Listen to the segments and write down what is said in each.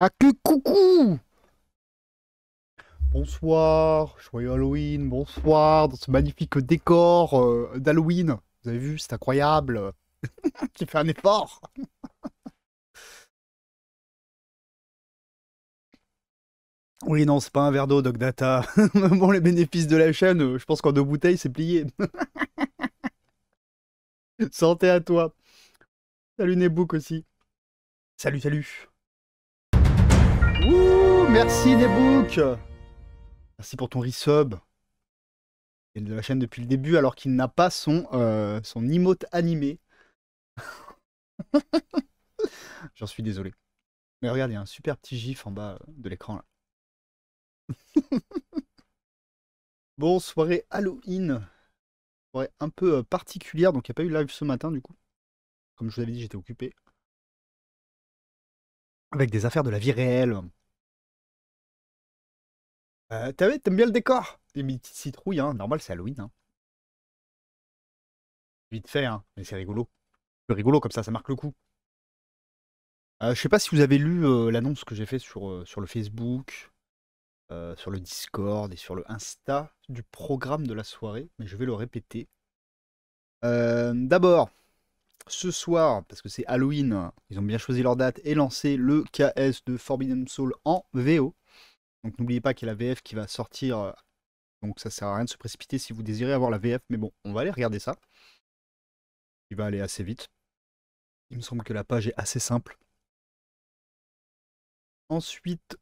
Ah que coucou! Bonsoir, joyeux Halloween, bonsoir, dans ce magnifique décor d'Halloween. Vous avez vu, c'est incroyable. J'ai fait un effort. Oui, non, c'est pas un verre d'eau, Doc Data. Bon, les bénéfices de la chaîne, je pense qu'en 2 bouteilles, c'est plié. Santé à toi. Salut Nebook aussi. Salut, salut. Ouh, merci Nebook. Merci pour ton resub. Il est de la chaîne depuis le début alors qu'il n'a pas son emote animé. J'en suis désolé. Mais regarde, il y a un super petit gif en bas de l'écran là. Bon, soirée Halloween. Soirée un peu particulière, donc il n'y a pas eu live ce matin du coup. Comme je vous avais dit, j'étais occupé. Avec des affaires de la vie réelle. T'aimes bien le décor? Des petites citrouilles, hein. Normal, c'est Halloween, hein. Vite fait, hein. Mais c'est rigolo. C'est rigolo comme ça marque le coup. Je sais pas si vous avez lu l'annonce que j'ai fait sur le Facebook, sur le Discord et sur le Insta du programme de la soirée, mais je vais le répéter. D'abord, ce soir, parce que c'est Halloween, ils ont bien choisi leur date et lancé le KS de Forbidden Soul en VO. Donc n'oubliez pas qu'il y a la VF qui va sortir. Donc ça sert à rien de se précipiter si vous désirez avoir la VF. Mais bon, on va aller regarder ça. Il va aller assez vite. Il me semble que la page est assez simple. Ensuite,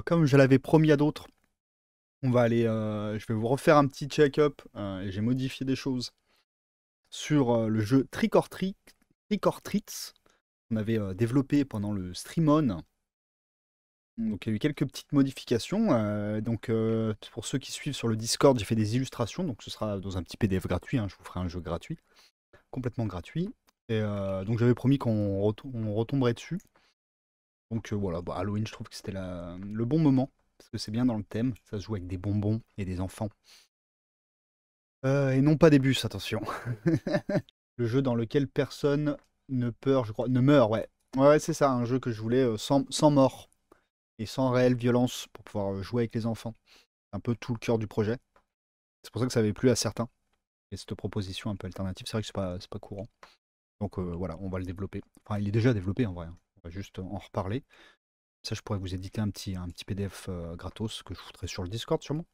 comme je l'avais promis à d'autres, on va aller. Je vais vous refaire un petit check-up. Et j'ai modifié des choses sur le jeu Trick or Treats qu'on avait développé pendant le stream on. Donc il y a eu quelques petites modifications. Donc pour ceux qui suivent sur le Discord, j'ai fait des illustrations. Donc ce sera dans un petit PDF gratuit, hein. Je vous ferai un jeu gratuit, complètement gratuit. Et donc j'avais promis qu'on on retomberait dessus. Donc voilà, bah, Halloween, je trouve que c'était le bon moment. Parce que c'est bien dans le thème. Ça se joue avec des bonbons et des enfants. Et non pas des bus, attention. Le jeu dans lequel personne ne peur, je crois, ne meurt, ouais. Ouais, ouais, c'est ça, un jeu que je voulais sans mort et sans réelle violence pour pouvoir jouer avec les enfants. Un peu tout le cœur du projet. C'est pour ça que ça avait plu à certains. Et cette proposition un peu alternative, c'est vrai que c'est pas courant. Donc voilà, on va le développer. Enfin, il est déjà développé en vrai, hein. On va juste en reparler. Ça, je pourrais vous éditer un petit PDF gratos que je foutrai sur le Discord sûrement.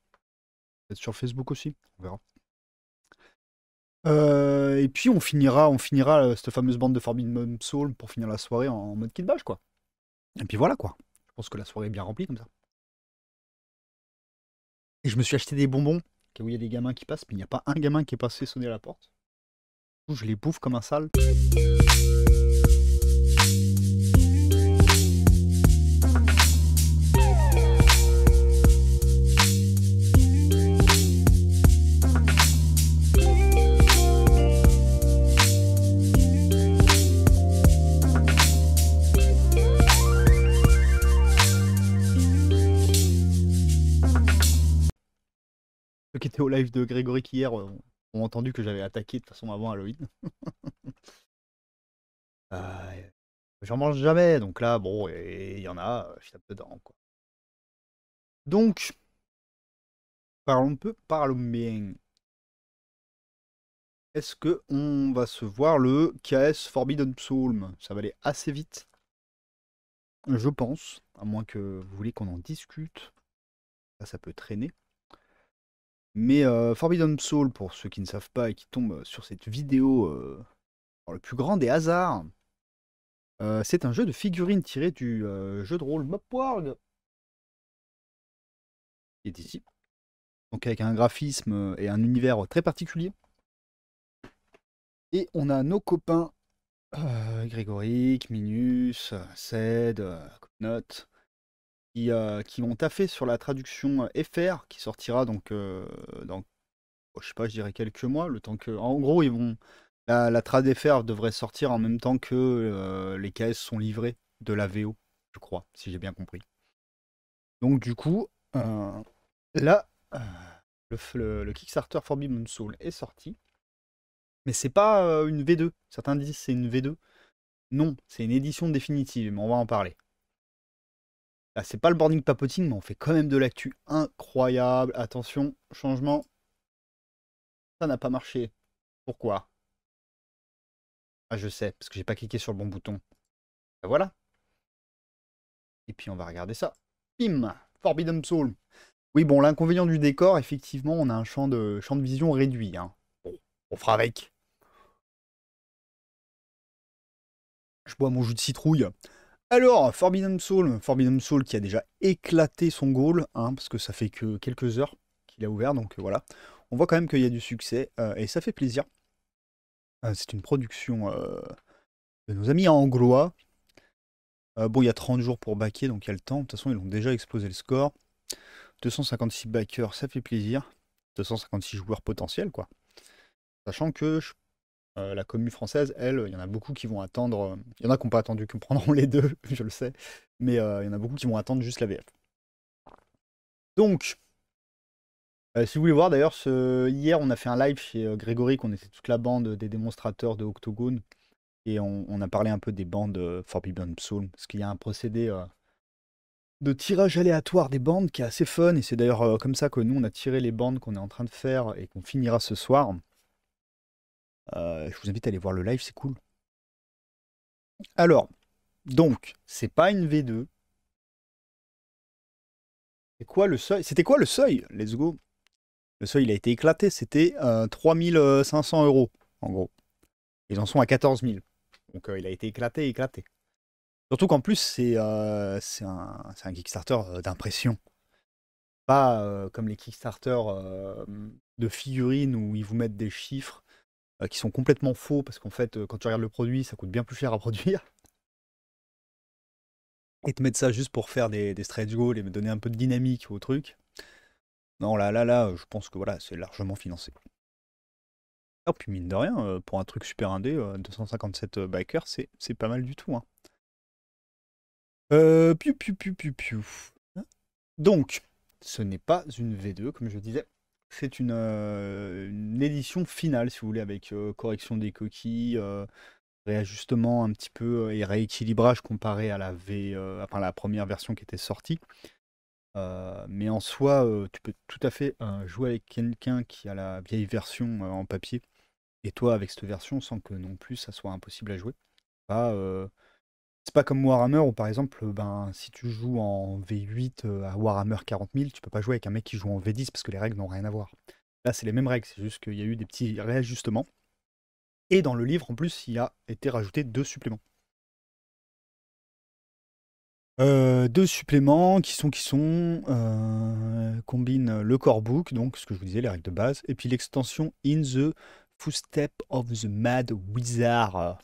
Peut-être sur Facebook aussi, on verra. Et puis on finira cette fameuse bande de Forbidden Soul pour finir la soirée en mode kit bash, quoi. Et puis voilà, quoi. Je pense que la soirée est bien remplie comme ça. Et je me suis acheté des bonbons, où il y a des gamins qui passent, mais il n'y a pas un gamin qui est passé sonner à la porte. Du coup, je les bouffe comme un sale. Ceux qui étaient au live de Grégory hier ont entendu que j'avais attaqué de toute façon avant Halloween. Euh, J'en mange jamais, donc là, bon, et il y en a, je tape dedans, quoi. Donc, parlons bien. Est-ce que on va se voir le KS Forbidden Psalm? Ça va aller assez vite, je pense, à moins que vous voulez qu'on en discute. Ça peut traîner. Mais Forbidden Soul, pour ceux qui ne savent pas et qui tombent sur cette vidéo par le plus grand des hasards, c'est un jeu de figurines tiré du jeu de rôle Mopwarg, qui est ici. Donc avec un graphisme et un univers très particulier. Et on a nos copains Grégoric, Minus, Ced, Coconut, qui ont taffé sur la traduction FR, qui sortira donc dans, je sais pas, je dirais quelques mois, le temps que... En gros, la trad FR devrait sortir en même temps que les KS sont livrés de la VO, je crois, si j'ai bien compris. Donc du coup, là, le Kickstarter Forbidden Soul est sorti, mais c'est pas une V2. Certains disent c'est une V2. Non, c'est une édition définitive, mais on va en parler. Là, c'est pas le boarding papoting, mais on fait quand même de l'actu incroyable. Attention, changement. Ça n'a pas marché. Pourquoi? Ah, je sais, parce que j'ai pas cliqué sur le bon bouton. Ben voilà. Et puis on va regarder ça. Bim! Forbidden Soul. Oui, bon, l'inconvénient du décor, effectivement, on a un champ de vision réduit. Hein. Bon, on fera avec. Je bois mon jus de citrouille. Alors, Forbidden Soul qui a déjà éclaté son goal, hein, parce que ça fait que quelques heures qu'il a ouvert, donc voilà. On voit quand même qu'il y a du succès, et ça fait plaisir. C'est une production de nos amis anglois. Bon, il y a 30 jours pour backer, donc il y a le temps. De toute façon, ils ont déjà explosé le score. 256 backers, ça fait plaisir. 256 joueurs potentiels, quoi. Sachant que la commune française, elle, il y en a beaucoup qui vont attendre. Il y en a qui n'ont pas attendu, qui prendront les deux, je le sais. Mais il y en a beaucoup qui vont attendre juste la VF. Donc, si vous voulez voir, d'ailleurs, hier, on a fait un live chez Grégory, qu'on était toute la bande des démonstrateurs de Octogone. Et on a parlé un peu des bandes Forbidden Soul. Parce qu'il y a un procédé de tirage aléatoire des bandes qui est assez fun. Et c'est d'ailleurs comme ça que nous, on a tiré les bandes qu'on est en train de faire et qu'on finira ce soir. Je vous invite à aller voir le live, c'est cool. Alors, donc, c'est pas une V2. C'est quoi le seuil? C'était quoi le seuil? Let's go. Le seuil, il a été éclaté. C'était 3500 €, en gros. Ils en sont à 14 000. Donc, il a été éclaté. Surtout qu'en plus, c'est un Kickstarter d'impression. Pas comme les Kickstarter de figurines où ils vous mettent des chiffres qui sont complètement faux parce qu'en fait, quand tu regardes le produit, ça coûte bien plus cher à produire. Et te mettre ça juste pour faire des stretch goals et me donner un peu de dynamique au truc. Non, là, je pense que voilà, c'est largement financé. Ah, puis mine de rien, pour un truc super indé, 257 backers, c'est pas mal du tout. Hein. Piou, piou, piou, piou, piou. Donc, ce n'est pas une V2, comme je disais. C'est une édition finale, si vous voulez, avec correction des coquilles, réajustement un petit peu et rééquilibrage comparé à enfin, la première version qui était sortie. Mais en soi, tu peux tout à fait jouer avec quelqu'un qui a la vieille version en papier, et toi avec cette version, sans que non plus ça soit impossible à jouer. Pas, c'est pas comme Warhammer où par exemple, ben, si tu joues en V8 à Warhammer 40 000, tu peux pas jouer avec un mec qui joue en V10 parce que les règles n'ont rien à voir. Là, c'est les mêmes règles, c'est juste qu'il y a eu des petits réajustements. Et dans le livre, en plus, il a été rajouté 2 suppléments. 2 suppléments combinent le core book, donc ce que je vous disais, les règles de base, et puis l'extension In the Footsteps of the Mad Wizard.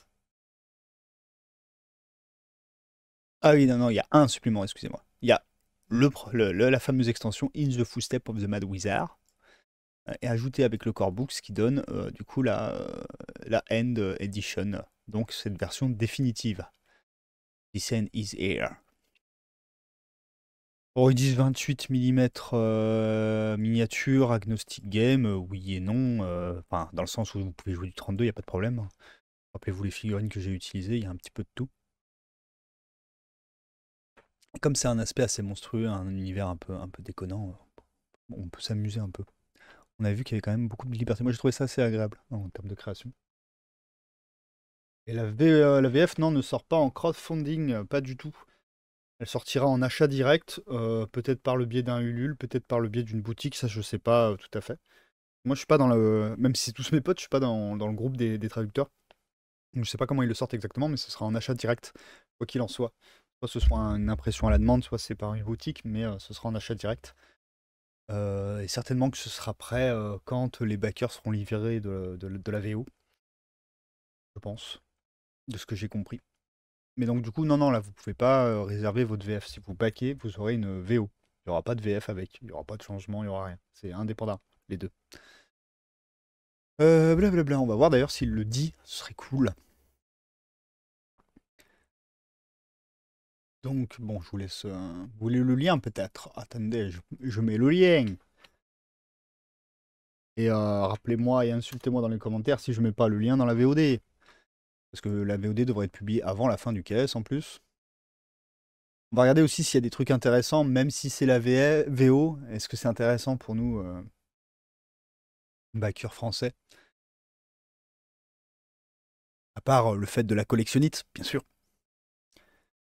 Ah oui, non, il y a un supplément, excusez-moi. Il y a la fameuse extension In the Footsteps of the Mad Wizard, et ajouté avec le core book, ce qui donne du coup la End Edition, donc cette version définitive. This end is here. Bon, ils disent 28 mm miniature, agnostic game, oui et non. Enfin, dans le sens où vous pouvez jouer du 32, il n'y a pas de problème. Rappelez-vous les figurines que j'ai utilisées, il y a un petit peu de tout. Comme c'est un aspect assez monstrueux, un univers un peu déconnant, on peut s'amuser un peu. On a vu qu'il y avait quand même beaucoup de liberté. Moi, j'ai trouvé ça assez agréable en termes de création. Et la VF, non, ne sort pas en crowdfunding, pas du tout. Elle sortira en achat direct, peut-être par le biais d'un Ulule, peut-être par le biais d'une boutique, ça je sais pas tout à fait. Moi je suis pas dans le. Même si c'est tous mes potes, je suis pas dans le groupe des traducteurs. Donc je sais pas comment ils le sortent exactement, mais ce sera en achat direct, quoi qu'il en soit. Soit ce soit une impression à la demande, soit c'est par une boutique, mais ce sera en achat direct. Et certainement que ce sera prêt quand les backers seront livrés de la VO, je pense, de ce que j'ai compris. Mais donc du coup, non, là, vous pouvez pas réserver votre VF. Si vous backez, vous aurez une VO. Il n'y aura pas de VF avec, il n'y aura pas de changement, il n'y aura rien. C'est indépendant, les deux. Blablabla, on va voir d'ailleurs s'il le dit, ce serait cool. Donc, bon, je vous laisse... vous voulez le lien peut-être? Attendez, je mets le lien. Et rappelez-moi et insultez-moi dans les commentaires si je mets pas le lien dans la VOD. Parce que la VOD devrait être publiée avant la fin du KS en plus. On va regarder aussi s'il y a des trucs intéressants, même si c'est la VO. Est-ce que c'est intéressant pour nous, backers français? À part le fait de la collectionnite, bien sûr.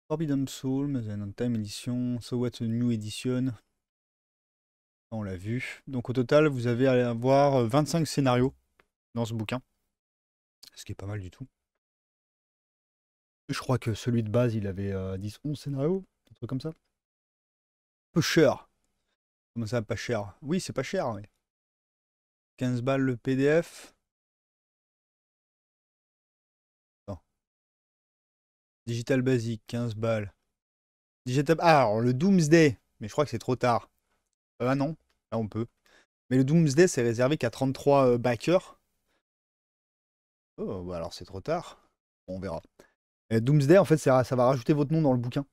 Forbidden Soul, Mazen Time Edition, So What a New Edition. On l'a vu. Donc au total, vous avez à avoir 25 scénarios dans ce bouquin. Ce qui est pas mal du tout. Je crois que celui de base, il avait 10-11 scénarios, un truc comme ça. Peu cher. Comment ça, pas cher? Oui, c'est pas cher, oui. 15 balles le PDF. Attends. Digital Basic, 15 balles. Digital... Ah, alors le Doomsday. Mais je crois que c'est trop tard. Ah non, là on peut. Mais le Doomsday, c'est réservé qu'à 33 backers. Oh, bah alors c'est trop tard. Bon, on verra. Et Doomsday, en fait, ça va rajouter votre nom dans le bouquin.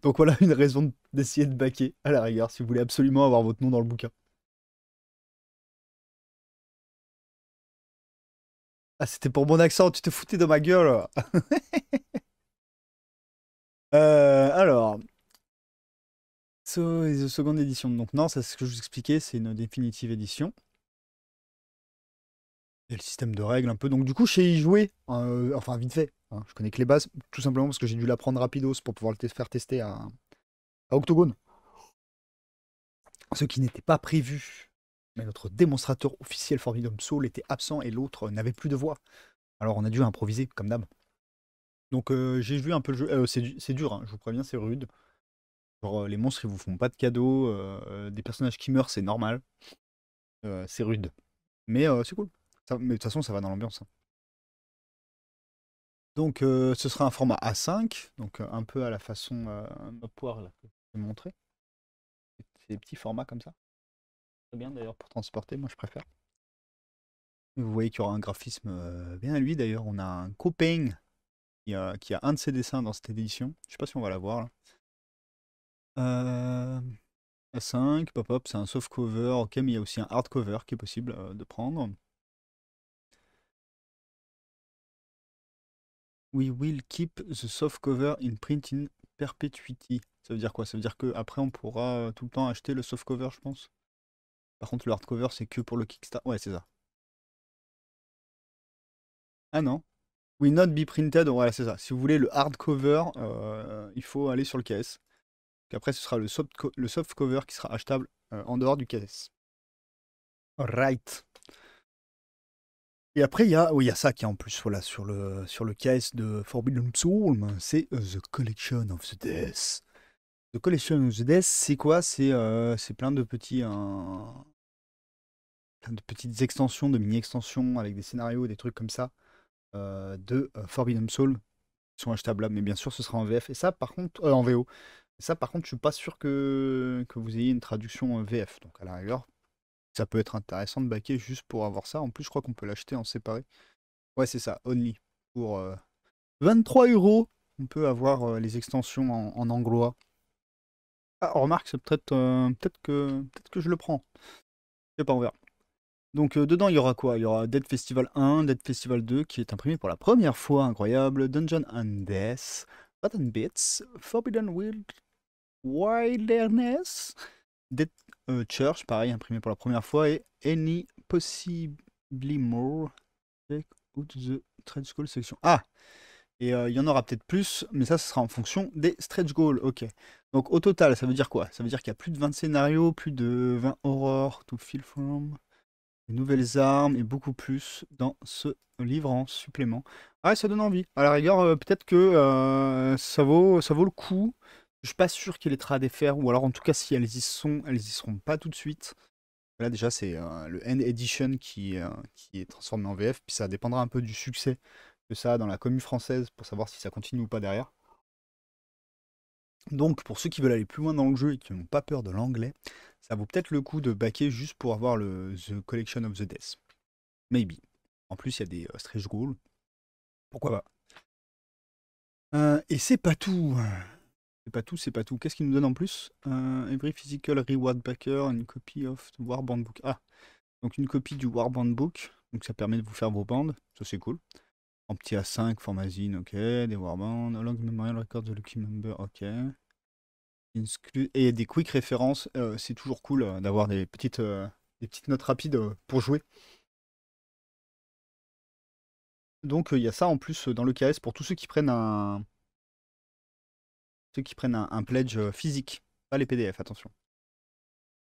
Donc voilà une raison d'essayer de backer, à la rigueur, si vous voulez absolument avoir votre nom dans le bouquin. Ah, c'était pour mon accent, tu te foutais de ma gueule. Alors, so is the second edition. Donc non, c'est ce que je vous expliquais, c'est une définitive édition. Et le système de règles un peu. Donc du coup, je sais y jouer, enfin vite fait. Hein. Je connais que les bases, tout simplement parce que j'ai dû l'apprendre rapidos pour pouvoir le faire tester à Octogone. Ce qui n'était pas prévu. Mais notre démonstrateur officiel Forbidden Soul était absent et l'autre n'avait plus de voix. Alors on a dû improviser, comme d'hab. Donc j'ai joué un peu le jeu. C'est dur, hein, je vous préviens, c'est rude. Genre, les monstres, ils vous font pas de cadeaux. Des personnages qui meurent, c'est normal. C'est rude. Mais c'est cool. Mais de toute façon, ça va dans l'ambiance. Hein. Donc ce sera un format A5, donc un peu à la façon Mopwar là, que je vais montrer. C'est des petits formats comme ça. Très bien d'ailleurs pour transporter, moi je préfère. Vous voyez qu'il y aura un graphisme bien à lui d'ailleurs. On a un copain qui a un de ses dessins dans cette édition. Je sais pas si on va la voir là. A5, pop-up, c'est un soft cover, ok, mais il y a aussi un hard cover qui est possible de prendre. We will keep the soft cover in print in perpetuity. Ça veut dire quoi? Ça veut dire qu'après on pourra tout le temps acheter le soft cover, je pense. Par contre, le hardcover, c'est que pour le Kickstarter. Ouais, c'est ça. Ah non. Will not be printed. Voilà, c'est ça. Si vous voulez le hardcover, il faut aller sur le KS. Après, ce sera le soft cover qui sera achetable en dehors du KS. Right. Et après, il y a ça qui est en plus voilà, sur le KS de Forbidden Soul. C'est The Collection of the Death. The Collection of the Death, c'est quoi? C'est plein de plein de petites extensions, de mini-extensions avec des scénarios, des trucs comme ça. De Forbidden Soul qui sont achetables là, mais bien sûr ce sera en VF. Et ça par contre, en VO. Et ça par contre, je suis pas sûr que vous ayez une traduction VF. Donc à la rigueur, ça peut être intéressant de backer juste pour avoir ça. En plus, je crois qu'on peut l'acheter en séparé. Ouais, c'est ça, Only. Pour 23 €, on peut avoir les extensions en anglois. Ah, remarque, c'est peut-être que je le prends. Je sais pas, on verra. Donc dedans, il y aura quoi? Il y aura Dead Festival 1, Dead Festival 2, qui est imprimé pour la première fois, incroyable. Dungeon and Death, Button Bits, Forbidden Wilderness, Dead Church, pareil, imprimé pour la première fois, et Any Possibly More, Take Out the Stretch Goal Section. Ah! Et il y en aura peut-être plus, mais ça, ce sera en fonction des stretch goals, ok. Donc au total, ça veut dire quoi? Ça veut dire qu'il y a plus de 20 scénarios, plus de 20 horrors to feel from. De nouvelles armes et beaucoup plus dans ce livre en supplément. Ah, ça donne envie. À la rigueur, peut-être que ça vaut le coup. Je suis pas sûr qu'il y ait les trades à faire, ou alors en tout cas, si elles y seront pas tout de suite. Là, déjà, c'est le End Edition qui est transformé en VF, puis ça dépendra un peu du succès que ça a dans la commune française pour savoir si ça continue ou pas derrière. Donc, pour ceux qui veulent aller plus loin dans le jeu et qui n'ont pas peur de l'anglais, ça vaut peut-être le coup de backer juste pour avoir le The Collection of the Death. Maybe. En plus, il y a des stretch goals. Pourquoi pas. Et c'est pas tout. C'est pas tout, c'est pas tout. Qu'est-ce qu'il nous donne en plus? Every physical reward backer, une copy of the Warband Book. Ah, donc une copie du Warband Book. Donc ça permet de vous faire vos bandes. Ça, c'est cool. En petit A5, Formazine, ok. Des Warbands, Log Memorial Record de Lucky Member, ok. Et des quick références, c'est toujours cool d'avoir des petites notes rapides pour jouer. Donc il y a ça en plus dans le KS pour tous ceux qui prennent un pledge physique, pas les PDF, attention.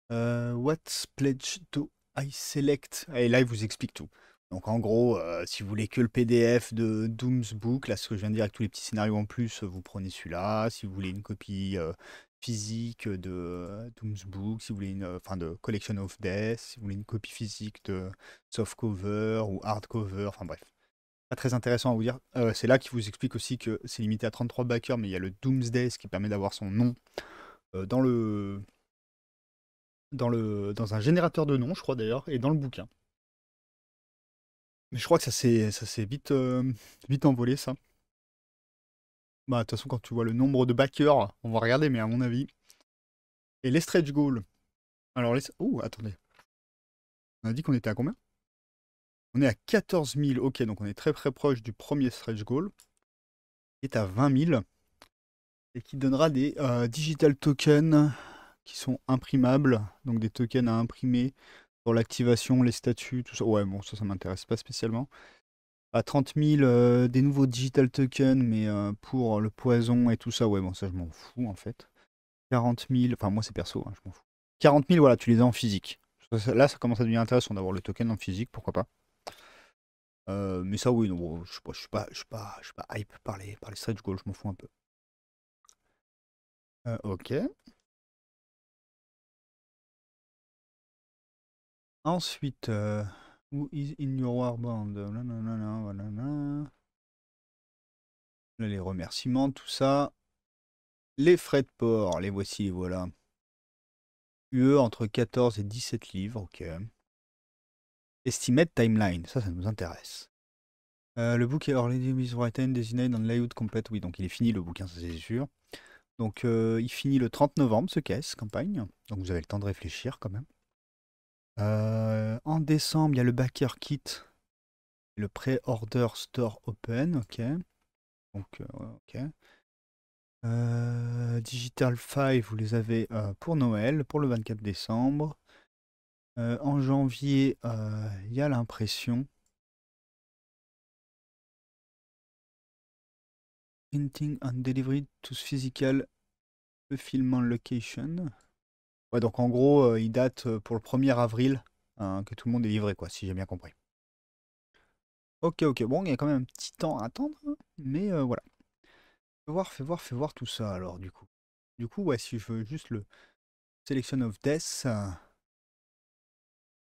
What pledge do I select? Et là, il vous explique tout. Donc en gros, si vous voulez que le PDF de Doom's Book, là ce que je viens de dire avec tous les petits scénarios en plus, vous prenez celui-là. Si vous voulez une copie physique de Doom's Book, si vous voulez enfin de Collection of Death, si vous voulez une copie physique de softcover ou hardcover, enfin bref. Pas très intéressant à vous dire. C'est là qu'il vous explique aussi que c'est limité à 33 backers, mais il y a le Doomsday, ce qui permet d'avoir son nom dans un générateur de noms, je crois d'ailleurs, et dans le bouquin. Mais je crois que ça s'est vite envolé, ça. Bah, de toute façon, quand tu vois le nombre de backers, on va regarder, mais à mon avis. Et les stretch goals. Alors, oh, attendez. On a dit qu'on était à combien? On est à 14 000. Ok, donc on est très très proche du premier stretch goal. Qui est à 20 000. Et qui donnera des digital tokens qui sont imprimables. Donc des tokens à imprimer pour l'activation, les statuts, tout ça. Ouais, bon, ça m'intéresse pas spécialement. À 30 000, des nouveaux digital tokens, mais pour le poison et tout ça, ouais, bon, ça, je m'en fous, en fait. 40 000, enfin, moi, c'est perso, hein, je m'en fous. 40 000, voilà, tu les as en physique. Là, ça commence à devenir intéressant d'avoir le token en physique, pourquoi pas. Mais ça, oui, non, bon, je suis pas hype par les stretch goals, je m'en fous un peu. Ok. Ensuite, who is in your warband? Nanana, nanana. Là, les remerciements, tout ça. Les frais de port, les voici, les voilà. UE entre 14 et 17 livres, ok. Estimate timeline, ça nous intéresse. Le book est already written, designated and layout complete. Oui, donc il est fini le bouquin, ça c'est sûr. Donc il finit le 30 novembre, ce caisse, campagne. Donc vous avez le temps de réfléchir quand même. En décembre, il y a le backer kit. Le pre-order store open, ok. Donc, ok. Digital 5, vous les avez pour Noël, pour le 24 décembre. En janvier, il y a l'impression. Printing and delivery to physical fulfillment location. Ouais, donc en gros, il date pour le 1er avril que tout le monde est livré, quoi, si j'ai bien compris. Ok, ok, bon, il y a quand même un petit temps à attendre, hein, mais voilà. Fais voir tout ça alors, du coup. Du coup, ouais, si je veux juste le Selection of Death, ce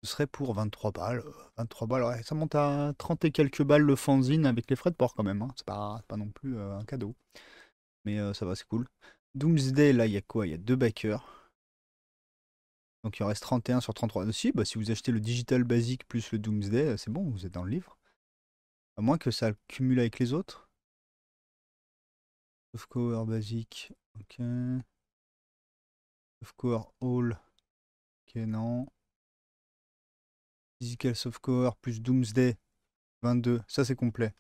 serait pour 23 balles. 23 balles, ouais, ça monte à 30 et quelques balles le fanzine avec les frais de port quand même, hein. C'est pas non plus un cadeau. Mais ça va, c'est cool. Doomsday, là, il y a quoi? Il y a 2 backers. Donc il en reste 31 sur 33. Si, bah, si vous achetez le digital basique plus le Doomsday, c'est bon, vous êtes dans le livre. À moins que ça cumule avec les autres. Softcover basique, ok. Softcover all, ok, non. Physical softcover plus Doomsday, 22, ça c'est complet.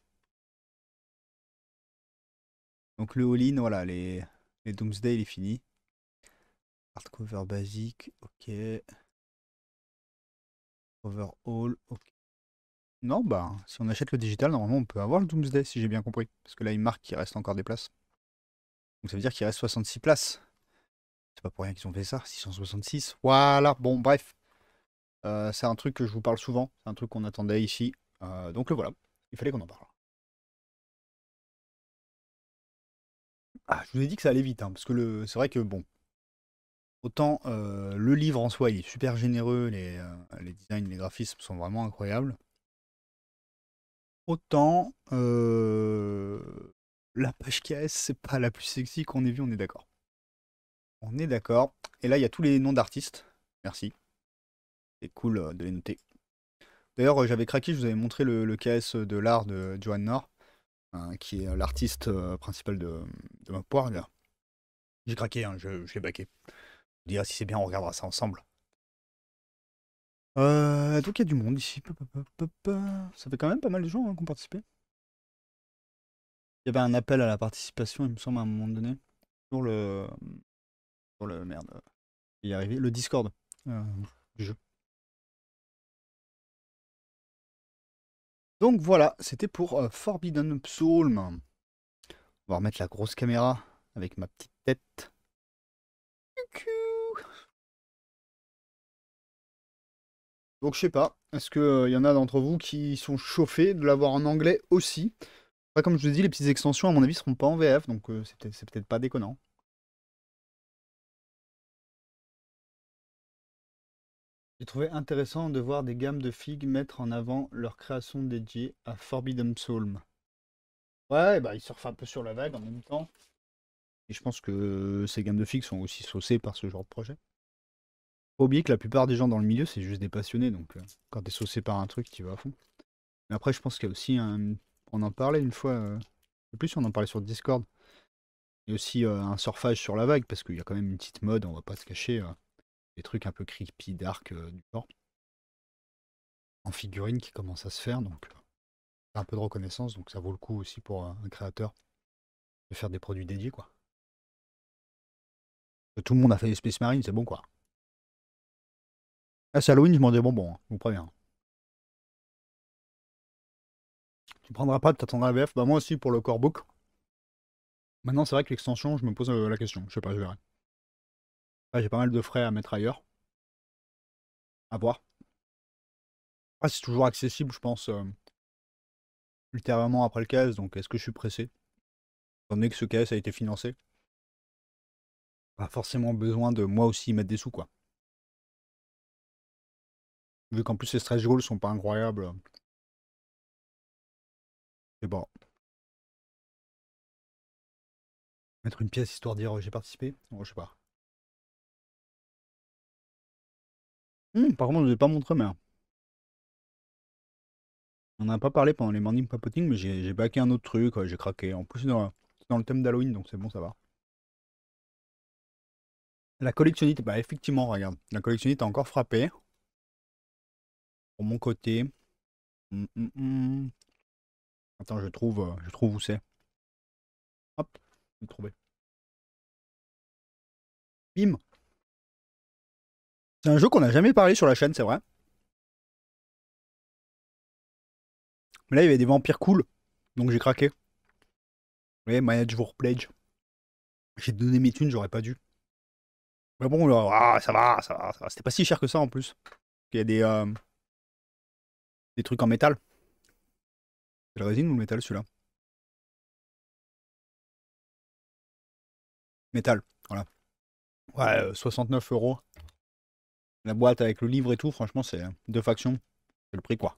Donc le all-in, voilà, les Doomsday, il est fini. Hardcover basique, ok. Overall, ok. Non, bah, si on achète le digital, normalement on peut avoir le Doomsday, si j'ai bien compris. Parce que là, il marque qu'il reste encore des places. Donc ça veut dire qu'il reste 66 places. C'est pas pour rien qu'ils ont fait ça, 666. Voilà, bon, bref. C'est un truc que je vous parle souvent, c'est un truc qu'on attendait ici. Donc le voilà, il fallait qu'on en parle. Ah, je vous ai dit que ça allait vite, hein, parce que c'est vrai que bon, autant le livre en soi, il est super généreux, les designs, les graphismes sont vraiment incroyables. Autant la page KS, c'est pas la plus sexy qu'on ait vue, on est d'accord. On est d'accord. Et là, il y a tous les noms d'artistes. Merci. C'est cool de les noter. D'ailleurs, j'avais craqué, je vous avais montré le KS de l'art de Johan Nord, qui est l'artiste principal de ma poire, là. J'ai craqué, hein, je l'ai baqué. On dira si c'est bien, on regardera ça ensemble. Donc il y a du monde ici. Ça fait quand même pas mal de gens qui ont participé. Il y avait un appel à la participation, il me semble, à un moment donné, sur le, merde, il y arrivé, le Discord du jeu. Donc voilà, c'était pour Forbidden Psalm. On va remettre la grosse caméra avec ma petite tête. Donc je sais pas, est-ce qu'il y en a d'entre vous qui sont chauffés de l'avoir en anglais aussi? Après, comme je vous dis, les petites extensions, à mon avis, seront pas en VF, donc c'est peut-être pas déconnant. J'ai trouvé intéressant de voir des gammes de figues mettre en avant leur création dédiée à Forbidden Psalm. Ouais, bah ils surfent un peu sur la vague en même temps. Et je pense que ces gammes de figues sont aussi saucées par ce genre de projet. Faut oublier que la plupart des gens dans le milieu, c'est juste des passionnés, donc quand t'es saucé par un truc, tu vas à fond. Mais après, je pense qu'il y a aussi un... On en parlait une fois, je sais plus si on en parlait sur Discord. Il y a aussi un surfage sur la vague, parce qu'il y a quand même une petite mode, on va pas se cacher, des trucs un peu creepy, dark du genre, en figurine qui commencent à se faire, donc un peu de reconnaissance, donc ça vaut le coup aussi pour un créateur de faire des produits dédiés, quoi. Tout le monde a fait les Space Marines, c'est bon, quoi. Ah, c'est Halloween, je m'en des bonbons, hein, je vous préviens. Tu prendras pas, tu attendras la VF. Bah moi aussi pour le core book. Maintenant, c'est vrai que l'extension, je me pose la question. Je sais pas, je verrai. Là, j'ai pas mal de frais à mettre ailleurs. À voir. Après, c'est toujours accessible, je pense, ultérieurement après le KS. Donc, est-ce que je suis pressé? Étant donné que ce KS a été financé, pas forcément besoin de moi aussi y mettre des sous, quoi. Vu qu'en plus, les stretch goals sont pas incroyables. C'est bon. Mettre une pièce histoire de dire j'ai participé. Oh, je sais pas. Par contre, je ne vous ai pas montré, mais on n'a pas parlé pendant les morning papoting, mais j'ai backé un autre truc, ouais, j'ai craqué. En plus, c'est dans le thème d'Halloween, donc c'est bon, ça va. La collectionnite, bah effectivement, regarde. La collectionnite a encore frappé. Pour mon côté. Hum, hum, hum. Attends, je trouve où c'est. Hop, j'ai trouvé. Bim. C'est un jeu qu'on n'a jamais parlé sur la chaîne, c'est vrai. Mais là, il y avait des vampires cool. Donc j'ai craqué. Vous voyez, Manage for Pledge. J'ai donné mes thunes, j'aurais pas dû. Mais bon, là, ça va, ça va, ça va. C'était pas si cher que ça en plus. Il y a des trucs en métal. C'est le résine ou le métal celui-là? Métal, voilà. Ouais, 69 euros. La boîte avec le livre et tout, franchement, c'est deux factions. C'est le prix, quoi.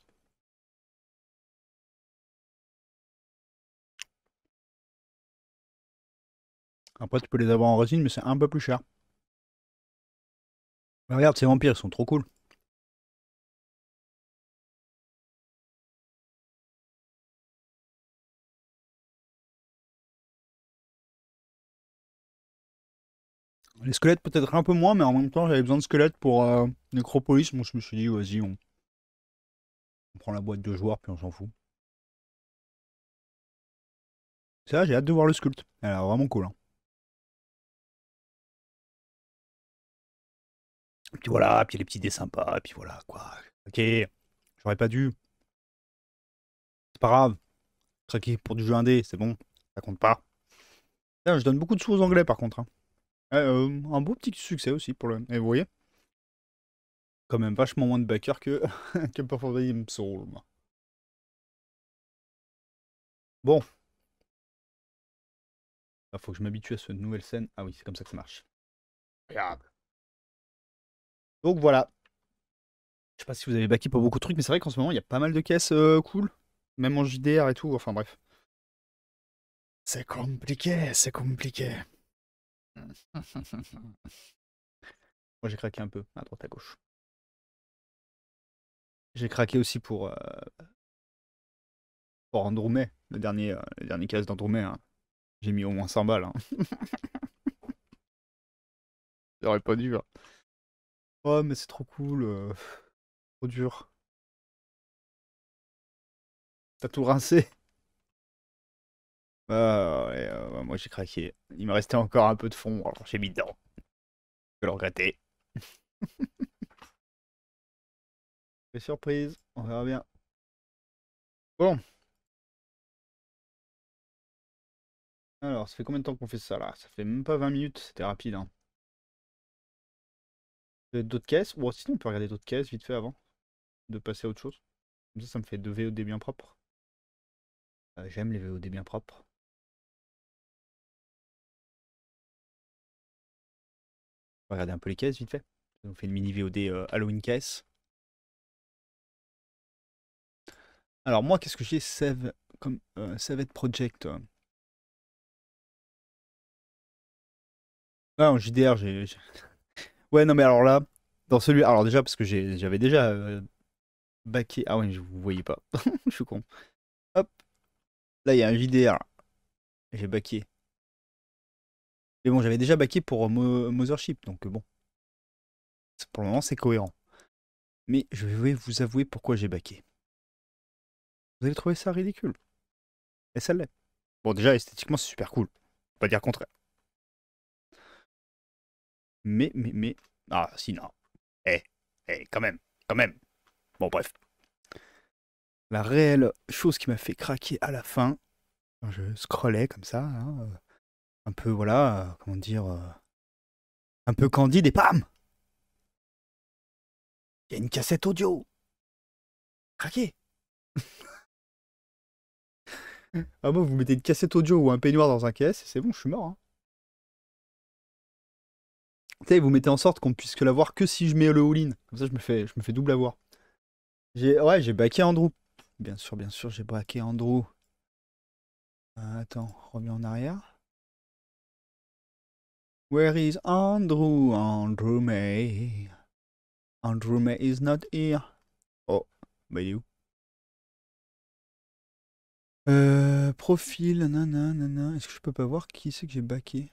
Après, tu peux les avoir en résine, mais c'est un peu plus cher. Mais regarde, ces vampires, ils sont trop cool. Les squelettes, peut-être un peu moins, mais en même temps, j'avais besoin de squelettes pour Necropolis. Moi, je me suis dit, vas-y, on prend la boîte de joueurs, puis on s'en fout. C'est là, j'ai hâte de voir le sculpt. Elle a l'air vraiment cool, hein. Et puis voilà, puis il y a les petits dessins sympas, et puis voilà, quoi. Ok, j'aurais pas dû. C'est pas grave. Craquer pour du jeu indé, c'est bon. Ça compte pas. Là, je donne beaucoup de sous aux anglais, par contre, hein. Un beau petit succès aussi pour le. Et vous voyez, quand même vachement moins de backers que, que Performance Soul. Bon, il faut que je m'habitue à cette nouvelle scène. Ah oui, c'est comme ça que ça marche. Regarde. Donc voilà. Je sais pas si vous avez backé pour beaucoup de trucs, mais c'est vrai qu'en ce moment, il y a pas mal de caisses cool. Même en JDR et tout. Enfin bref. C'est compliqué, c'est compliqué. Moi, j'ai craqué un peu, à droite à gauche. J'ai craqué aussi pour Andromeda, le dernier caisse d'Andromeda, hein. J'ai mis au moins 100 balles, hein. J'aurais pas dû, hein. Oh, mais c'est trop cool. Trop dur. T'as tout rincé. Ouais, ouais, moi j'ai craqué. Il me restait encore un peu de fond, alors j'ai mis dedans. Je vais le regretter. Quelle surprise, on verra bien. Bon, alors ça fait combien de temps qu'on fait ça là? Ça fait même pas 20 minutes, c'était rapide, hein. D'autres caisses? Bon, sinon on peut regarder d'autres caisses vite fait avant de passer à autre chose. Comme ça me fait 2 VOD bien propres. J'aime les VOD bien propres. On va regarder un peu les caisses vite fait. Ça nous fait une mini VOD Halloween caisse. Alors moi, qu'est-ce que j'ai Save comme Saved Project? Ah, en JDR, Ouais, non, mais alors là, dans celui. Alors déjà, parce que j'avais déjà backé. Ah ouais, vous voyez pas. Je suis con. Hop, là, il y a un JDR. J'ai backé. Mais bon, j'avais déjà backé pour Mothership, donc bon, pour le moment, c'est cohérent. Mais je vais vous avouer pourquoi j'ai backé. Vous avez trouvé ça ridicule. Et ça l'est. Bon, déjà, esthétiquement, c'est super cool. Faut pas dire le contraire. Mais. Ah, si, non. Eh, quand même, quand même. Bon, bref. La réelle chose qui m'a fait craquer à la fin, quand je scrollais comme ça, hein, un peu, voilà, comment dire, un peu candide et pam! Il y a une cassette audio! Craqué! Ah bon, vous mettez une cassette audio ou un peignoir dans un caisse, c'est bon, je suis mort, hein. Tu sais, vous mettez en sorte qu'on puisse que la voir que si je mets le all-in. Comme ça, je me fais double avoir. Ouais, j'ai backé Andrew. Bien sûr, j'ai backé Andrew. Attends, reviens en arrière. Where is Andrew? Andrew May. Andrew May is not here. Oh, bah il est où? Profil, nanana. Est-ce que je peux pas voir qui c'est que j'ai backé?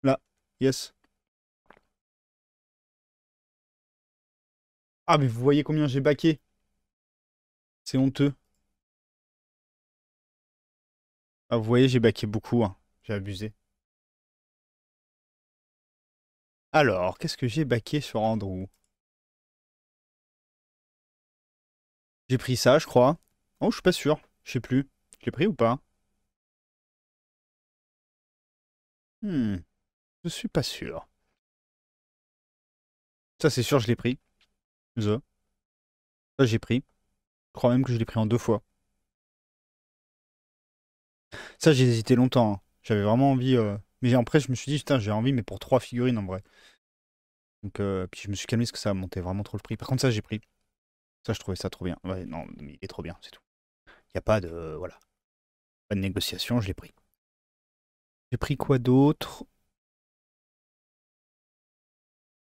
Là, yes. Ah, mais vous voyez combien j'ai backé? C'est honteux. Ah, vous voyez, j'ai backé beaucoup, hein. J'ai abusé. Alors, qu'est-ce que j'ai backé sur Andrew? J'ai pris ça, je crois. Oh, je suis pas sûr. Je sais plus. Je l'ai pris ou pas? Hmm, je suis pas sûr. Ça, c'est sûr, je l'ai pris. Ça, j'ai pris. Je crois même que je l'ai pris en 2 fois. Ça, j'ai hésité longtemps, hein. J'avais vraiment envie. Mais après, je me suis dit, putain, j'ai envie, mais pour 3 figurines en vrai. Donc, puis je me suis calmé parce que ça a monté vraiment trop le prix. Par contre, ça, j'ai pris. Ça, je trouvais ça trop bien. Ouais, non, mais il est trop bien, c'est tout. Il n'y a pas de. Voilà. Pas de négociation, je l'ai pris. J'ai pris quoi d'autre?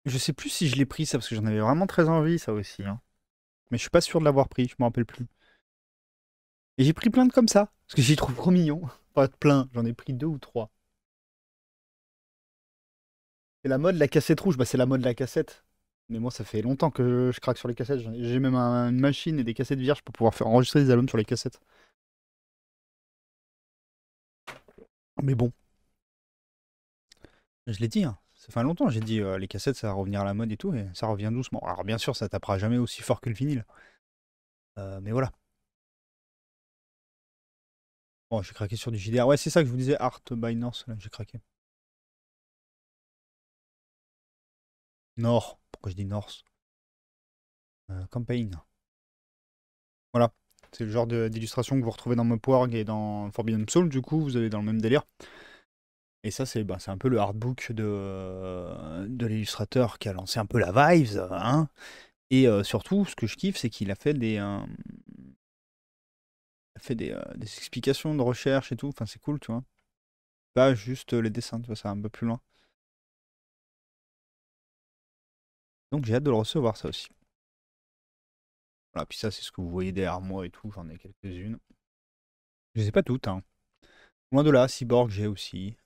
Je sais plus si je l'ai pris, ça, parce que j'en avais vraiment très envie, ça aussi, hein. Mais je suis pas sûr de l'avoir pris, je me rappelle plus. Et j'ai pris plein de comme ça, parce que j'y trouve trop mignon. Pas plein, j'en ai pris 2 ou 3. C'est la mode, la cassette rouge, bah c'est la mode, la cassette. Mais moi, ça fait longtemps que je craque sur les cassettes. J'ai même une machine et des cassettes vierges pour pouvoir faire enregistrer des albums sur les cassettes. Mais bon, je l'ai dit, hein. Ça fait longtemps, j'ai dit les cassettes, ça va revenir à la mode et tout, et ça revient doucement. Alors bien sûr, ça tapera jamais aussi fort que le vinyle. Mais voilà. Bon, j'ai craqué sur du JDR. Ouais, c'est ça que je vous disais, Art by North, là, j'ai craqué. Nord. Pourquoi je dis North? Campaign. Voilà. C'est le genre d'illustration que vous retrouvez dans Mopwarg et dans Forbidden Soul, du coup, vous avez dans le même délire. Et ça, c'est un peu le artbook de l'illustrateur qui a lancé un peu la Vibes, hein. Et surtout, ce que je kiffe, c'est qu'il a fait des explications de recherche et tout. Enfin, c'est cool, tu vois. Pas juste les dessins, tu vois, ça va un peu plus loin. Donc j'ai hâte de le recevoir, ça aussi. Voilà, puis ça, c'est ce que vous voyez derrière moi et tout. J'en ai quelques-unes. Je les ai pas toutes, hein. Loin de là, Cyborg, j'ai aussi.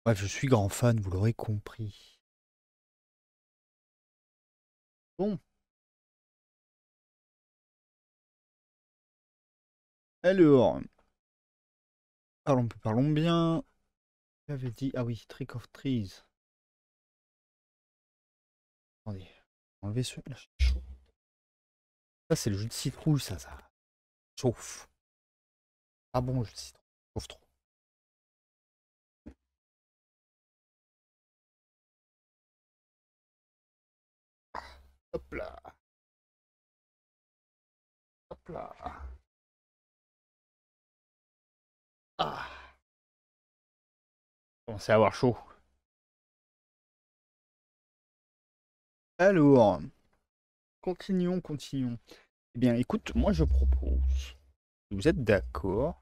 Bref, je suis grand fan, vous l'aurez compris. Bon, alors, parlons bien. J'avais dit, ah oui, Trick of Trees. Attendez, enlever ce. Là, c'est chaud. Ça, c'est le jus de citrouille, ça chauffe. Ah bon, jus de citrouille, chauffe trop. Hop là, hop là. Ah, commencez à avoir chaud. Alors, continuons. Eh bien, écoute, moi je propose, si vous êtes d'accord,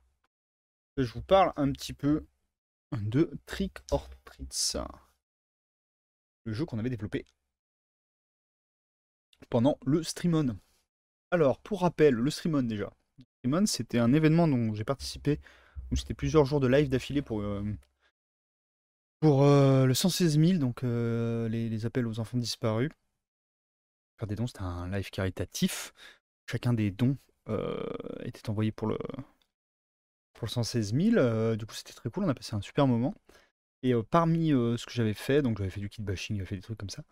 que je vous parle un petit peu de Trick or Treats, le jeu qu'on avait développé pendant le Streamon. Alors, pour rappel, le Streamon déjà. Le Streamon, c'était un événement dont j'ai participé, où c'était plusieurs jours de live d'affilée pour le 116 000, donc les appels aux enfants disparus. Faire des dons, c'était un live caritatif. Chacun des dons était envoyé pour le 116 000. Du coup, c'était très cool, on a passé un super moment. Et parmi ce que j'avais fait, donc j'avais fait du kit bashing, j'avais fait des trucs comme ça.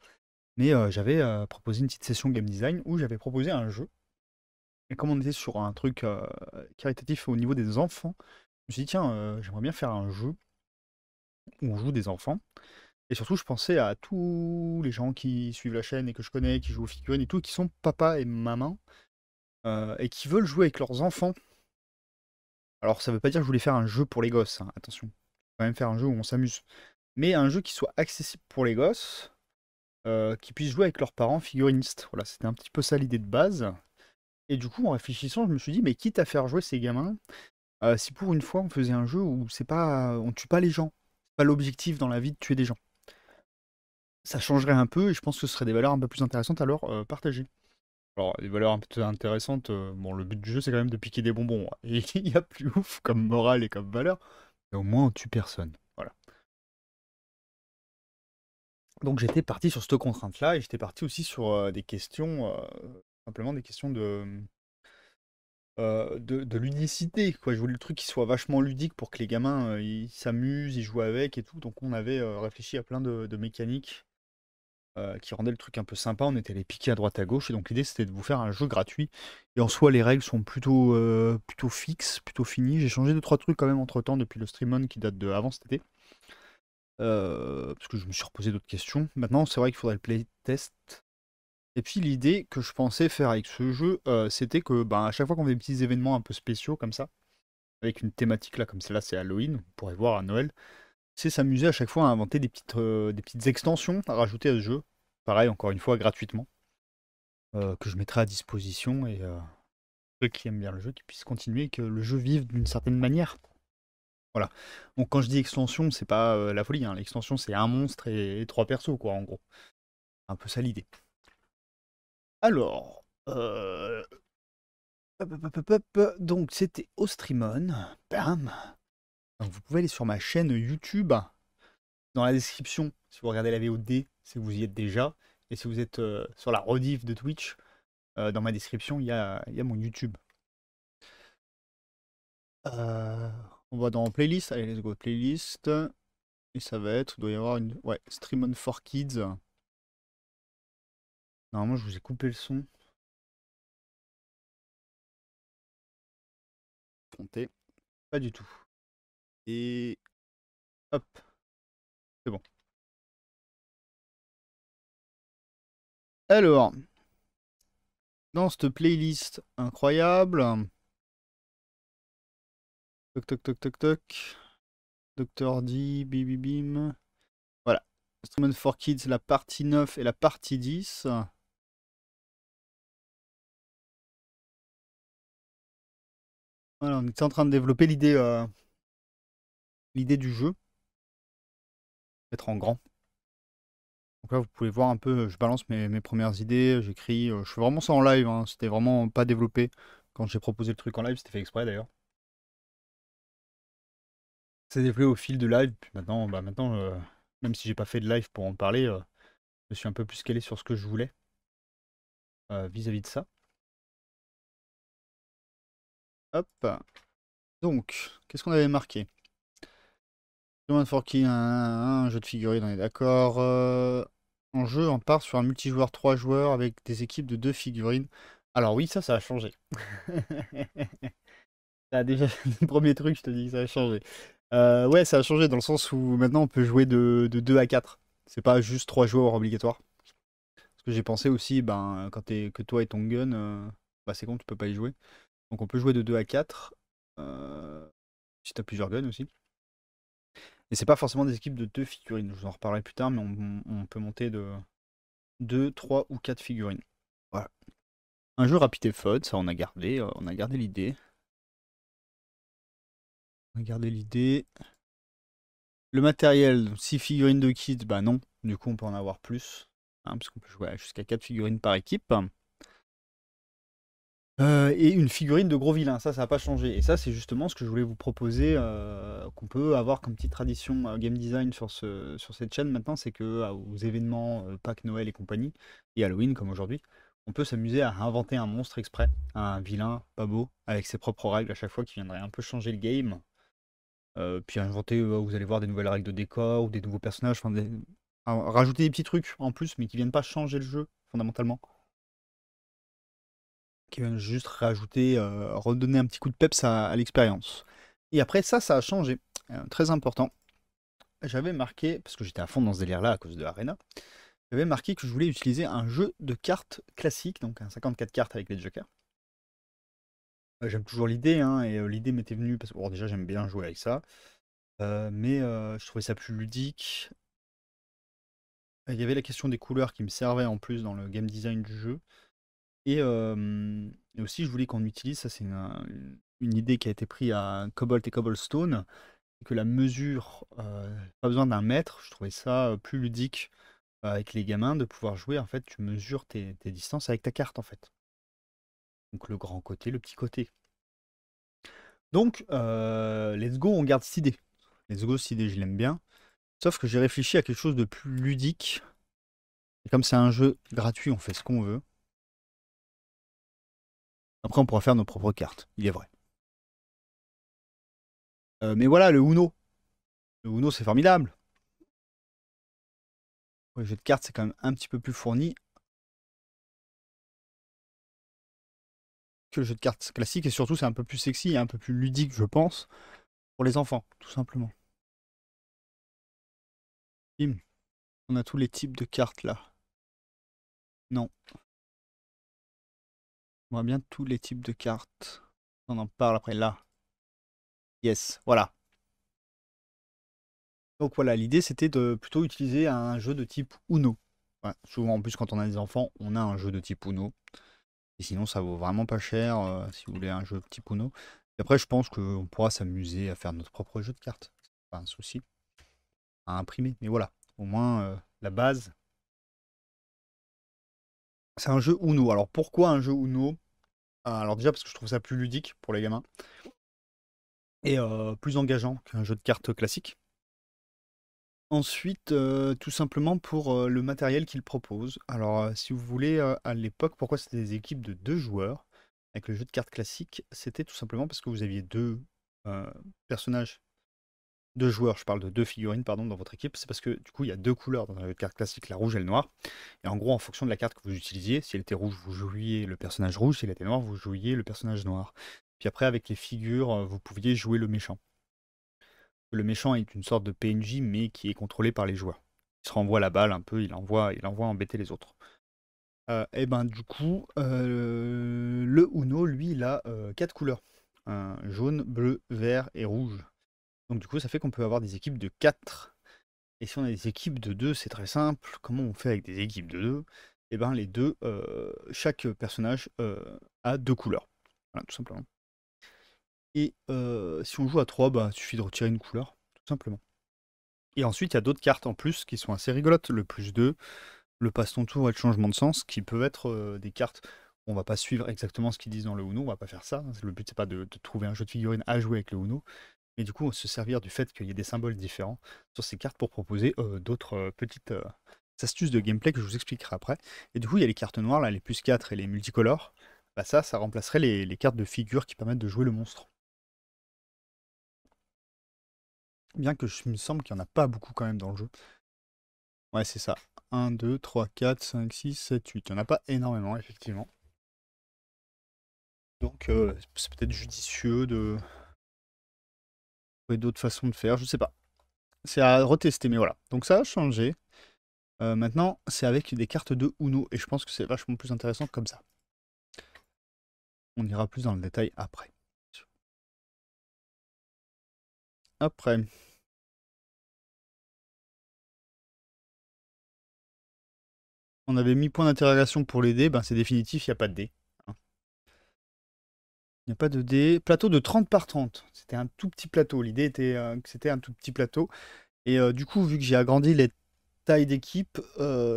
Mais j'avais proposé une petite session game design où j'avais proposé un jeu. Et comme on était sur un truc caritatif au niveau des enfants, je me suis dit, tiens, j'aimerais bien faire un jeu où on joue des enfants. Et surtout, je pensais à tous les gens qui suivent la chaîne et que je connais, qui jouent aux figurines et tout, qui sont papa et maman, et qui veulent jouer avec leurs enfants. Alors, ça veut pas dire que je voulais faire un jeu pour les gosses, hein, attention. Faut quand même faire un jeu où on s'amuse. Mais un jeu qui soit accessible pour les gosses, qui puissent jouer avec leurs parents figurinistes. Voilà, c'était un petit peu ça l'idée de base. Et du coup, en réfléchissant, je me suis dit, mais quitte à faire jouer ces gamins, si pour une fois on faisait un jeu où c'est pas, on tue pas les gens, c'est pas l'objectif dans la vie de tuer des gens. Ça changerait un peu et je pense que ce serait des valeurs un peu plus intéressantes à leur partager. Alors, des valeurs un peu intéressantes, bon, le but du jeu c'est quand même de piquer des bonbons, hein. Et il y a plus ouf comme morale et comme valeur, mais au moins on tue personne. Voilà. Donc j'étais parti sur cette contrainte-là et j'étais parti aussi sur des questions, simplement des questions de ludicité, quoi. Je voulais le truc qui soit vachement ludique pour que les gamins ils s'amusent, ils jouent avec et tout. Donc on avait réfléchi à plein de mécaniques qui rendaient le truc un peu sympa. On était allé piquer à droite à gauche. Et donc l'idée c'était de vous faire un jeu gratuit. Et en soi les règles sont plutôt fixes, plutôt finies. J'ai changé 2-3 trucs quand même entre temps depuis le stream on qui date de avant cet été. Parce que je me suis reposé d'autres questions. Maintenant c'est vrai qu'il faudrait le playtest. Et puis l'idée que je pensais faire avec ce jeu, c'était que ben, à chaque fois qu'on fait des petits événements un peu spéciaux comme ça, avec une thématique là comme celle-là, c'est Halloween, on pourrait voir à Noël, c'est s'amuser à chaque fois à inventer des petites extensions à rajouter à ce jeu. Pareil, encore une fois, gratuitement, que je mettrai à disposition et ceux qui aiment bien le jeu qui puissent continuer et que le jeu vive d'une certaine manière. Voilà. Donc quand je dis extension, c'est pas la folie, hein. L'extension c'est un monstre et 3 persos, quoi, en gros. Un peu ça l'idée. Alors, donc c'était Ostrimon. Bam. Donc vous pouvez aller sur ma chaîne YouTube. Dans la description, si vous regardez la VOD, c'est que vous y êtes déjà. Et si vous êtes sur la rediff de Twitch, dans ma description, il y a mon YouTube. Euh, on va dans playlist. Allez, let's go, playlist. Et ça va être, il doit y avoir une. Ouais, Stream on for Kids. Normalement, je vous ai coupé le son. Comptez. Pas du tout. Et hop, c'est bon. Alors, dans cette playlist incroyable. Toc toc toc toc toc. Dr. D, Bibi Bim. Voilà. Instrument for Kids, la partie 9 et la partie 10. Voilà, on était en train de développer l'idée du jeu, être en grand. Donc là, vous pouvez voir un peu, je balance mes premières idées, j'écris, je fais vraiment ça en live, hein. C'était vraiment pas développé. Quand j'ai proposé le truc en live, c'était fait exprès d'ailleurs. C'est développé au fil de live, puis maintenant, même si j'ai pas fait de live pour en parler, je suis un peu plus calé sur ce que je voulais. vis-à-vis de ça. Hop. Donc, qu'est-ce qu'on avait marqué? Forky, un jeu de figurines, on est d'accord. En jeu, on part sur un multijoueur 3 joueurs avec des équipes de 2 figurines. Alors oui, ça a changé. Ça a déjà le premier truc, je te dis que ça a changé. Ouais, ça a changé dans le sens où maintenant on peut jouer de 2 à 4. C'est pas juste 3 joueurs obligatoires. Parce que j'ai pensé aussi, ben, quand t'es que toi et ton gun, bah c'est con, tu peux pas y jouer. Donc on peut jouer de 2 à 4. Si t'as plusieurs guns aussi. Et c'est pas forcément des équipes de 2 figurines. Je vous en reparlerai plus tard, mais on peut monter de 2, 3 ou 4 figurines. Voilà. Un jeu rapide et fun, ça on a gardé l'idée. On a gardé l'idée. Le matériel, 6 figurines de kit, bah non. Du coup on peut en avoir plus. Hein, parce qu'on peut jouer jusqu'à 4 figurines par équipe. Et une figurine de gros vilain, ça n'a pas changé. Et ça, c'est justement ce que je voulais vous proposer, qu'on peut avoir comme petite tradition game design sur cette chaîne maintenant, c'est que aux événements Pâques, Noël et compagnie, et Halloween comme aujourd'hui, on peut s'amuser à inventer un monstre exprès, un vilain pas beau, avec ses propres règles à chaque fois, qui viendrait un peu changer le game. Puis inventer, vous allez voir des nouvelles règles de décor ou des nouveaux personnages, rajouter des petits trucs en plus, mais qui viennent pas changer le jeu fondamentalement. Qui viennent juste rajouter, redonner un petit coup de peps à l'expérience. Et après ça a changé. Très important. J'avais marqué, parce que j'étais à fond dans ce délire-là à cause de Arena, j'avais marqué que je voulais utiliser un jeu de cartes classique, donc un 54 cartes avec les jokers. J'aime toujours l'idée, hein, et l'idée m'était venue parce que bon, déjà j'aime bien jouer avec ça, mais je trouvais ça plus ludique. Il y avait la question des couleurs qui me servait en plus dans le game design du jeu. Et aussi, je voulais qu'on utilise, ça c'est une idée qui a été prise à Cobalt et Cobblestone, que la mesure, pas besoin d'un mètre, je trouvais ça plus ludique avec les gamins de pouvoir jouer. En fait, tu mesures tes distances avec ta carte en fait. Donc le grand côté, le petit côté. Donc, let's go, on garde cette idée. Let's go, cette idée, je l'aime bien. Sauf que j'ai réfléchi à quelque chose de plus ludique. Et comme c'est un jeu gratuit, on fait ce qu'on veut. Après, on pourra faire nos propres cartes, il est vrai. Mais voilà, le Uno. Le Uno, c'est formidable. Le jeu de cartes, c'est quand même un petit peu plus fourni que le jeu de cartes classique. Et surtout, c'est un peu plus sexy et un peu plus ludique, je pense, pour les enfants, tout simplement. Bim. On a tous les types de cartes là. Non. On voit bien tous les types de cartes. On en parle après là. Yes, voilà. Donc voilà, l'idée c'était de plutôt utiliser un jeu de type Uno. Ouais, souvent en plus quand on a des enfants, on a un jeu de type Uno. Et sinon ça vaut vraiment pas cher si vous voulez un jeu de type Uno. Et après je pense qu'on pourra s'amuser à faire notre propre jeu de cartes. C'est pas un souci à imprimer. Mais voilà, au moins la base. C'est un jeu Uno. Alors pourquoi un jeu Uno? Alors déjà parce que je trouve ça plus ludique pour les gamins. Et plus engageant qu'un jeu de cartes classique. Ensuite, tout simplement pour le matériel qu'il propose. Alors, si vous voulez, à l'époque, pourquoi c'était des équipes de 2 joueurs avec le jeu de cartes classique? C'était tout simplement parce que vous aviez 2 personnages, 2 joueurs, je parle de 2 figurines, pardon, dans votre équipe. C'est parce que du coup, il y a 2 couleurs dans un jeu de cartes classique, la rouge et le noir. Et en gros, en fonction de la carte que vous utilisiez, si elle était rouge, vous jouiez le personnage rouge, si elle était noire, vous jouiez le personnage noir. Puis après, avec les figures, vous pouviez jouer le méchant. Le méchant est une sorte de PNJ, mais qui est contrôlé par les joueurs. Il se renvoie la balle un peu, il envoie embêter les autres. Et ben du coup, le Uno, lui, il a 4 couleurs. Jaune, bleu, vert et rouge. Donc du coup, ça fait qu'on peut avoir des équipes de 4. Et si on a des équipes de 2, c'est très simple. Comment on fait avec des équipes de 2? Et ben les deux, chaque personnage a 2 couleurs. Voilà, tout simplement. Et si on joue à 3, bah, il suffit de retirer une couleur, tout simplement. Et ensuite, il y a d'autres cartes en plus qui sont assez rigolotes. Le +2, le passe-ton-tour et le changement de sens, qui peuvent être des cartes. On va pas suivre exactement ce qu'ils disent dans le Uno, on va pas faire ça. Le but, c'est pas de trouver un jeu de figurines à jouer avec le Uno. Mais du coup, on va se servir du fait qu'il y ait des symboles différents sur ces cartes pour proposer d'autres petites astuces de gameplay que je vous expliquerai après. Et du coup, il y a les cartes noires, là, les +4 et les multicolores. Bah ça remplacerait les cartes de figure qui permettent de jouer le monstre. Bien que je me semble qu'il n'y en a pas beaucoup quand même dans le jeu. Ouais, c'est ça. 1, 2, 3, 4, 5, 6, 7, 8. Il n'y en a pas énormément, effectivement. Donc, c'est peut-être judicieux de trouver d'autres façons de faire, je sais pas. C'est à retester, mais voilà. Donc ça a changé. Maintenant, c'est avec des cartes de Uno, et je pense que c'est vachement plus intéressant comme ça. On ira plus dans le détail après. Après. On avait mis point d'interrogation pour les dés, ben c'est définitif, il n'y a pas de dés. Hein. Il n'y a pas de dés. Plateau de 30 par 30. C'était un tout petit plateau. L'idée était que c'était un tout petit plateau. Et du coup, vu que j'ai agrandi les tailles d'équipe,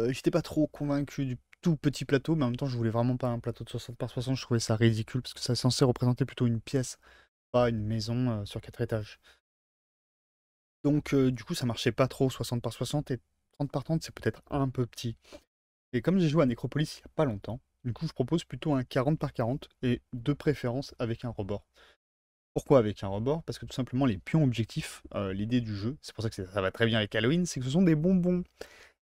j'étais pas trop convaincu du tout petit plateau, mais en même temps, je voulais vraiment pas un plateau de 60 par 60. Je trouvais ça ridicule parce que ça est censé représenter plutôt une pièce, pas une maison sur 4 étages. Donc, du coup, ça marchait pas trop 60 par 60 et 30 par 30, c'est peut-être un peu petit. Et comme j'ai joué à Necropolis il y a pas longtemps, du coup, je propose plutôt un 40 par 40 et de préférence avec un rebord. Pourquoi avec un rebord? Parce que tout simplement, les pions objectifs, l'idée du jeu, c'est pour ça que ça va très bien avec Halloween, c'est que ce sont des bonbons.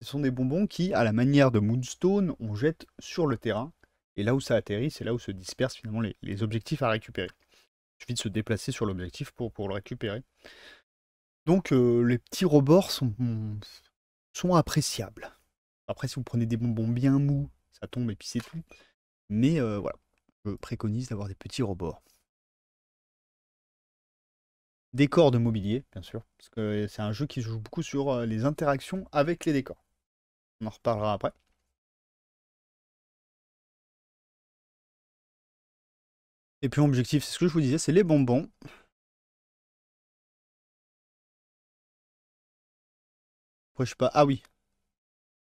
Ce sont des bonbons qui, à la manière de Moonstone, on jette sur le terrain. Et là où ça atterrit, c'est là où se dispersent finalement les objectifs à récupérer. Il suffit de se déplacer sur l'objectif pour le récupérer. Donc les petits rebords sont appréciables. Après, si vous prenez des bonbons bien mous, ça tombe et puis c'est tout. Mais voilà, je préconise d'avoir des petits rebords. Décors de mobilier, bien sûr, parce que c'est un jeu qui joue beaucoup sur les interactions avec les décors. On en reparlera après. Et puis objectif, c'est ce que je vous disais, c'est les bonbons. Après, je sais pas. Ah oui.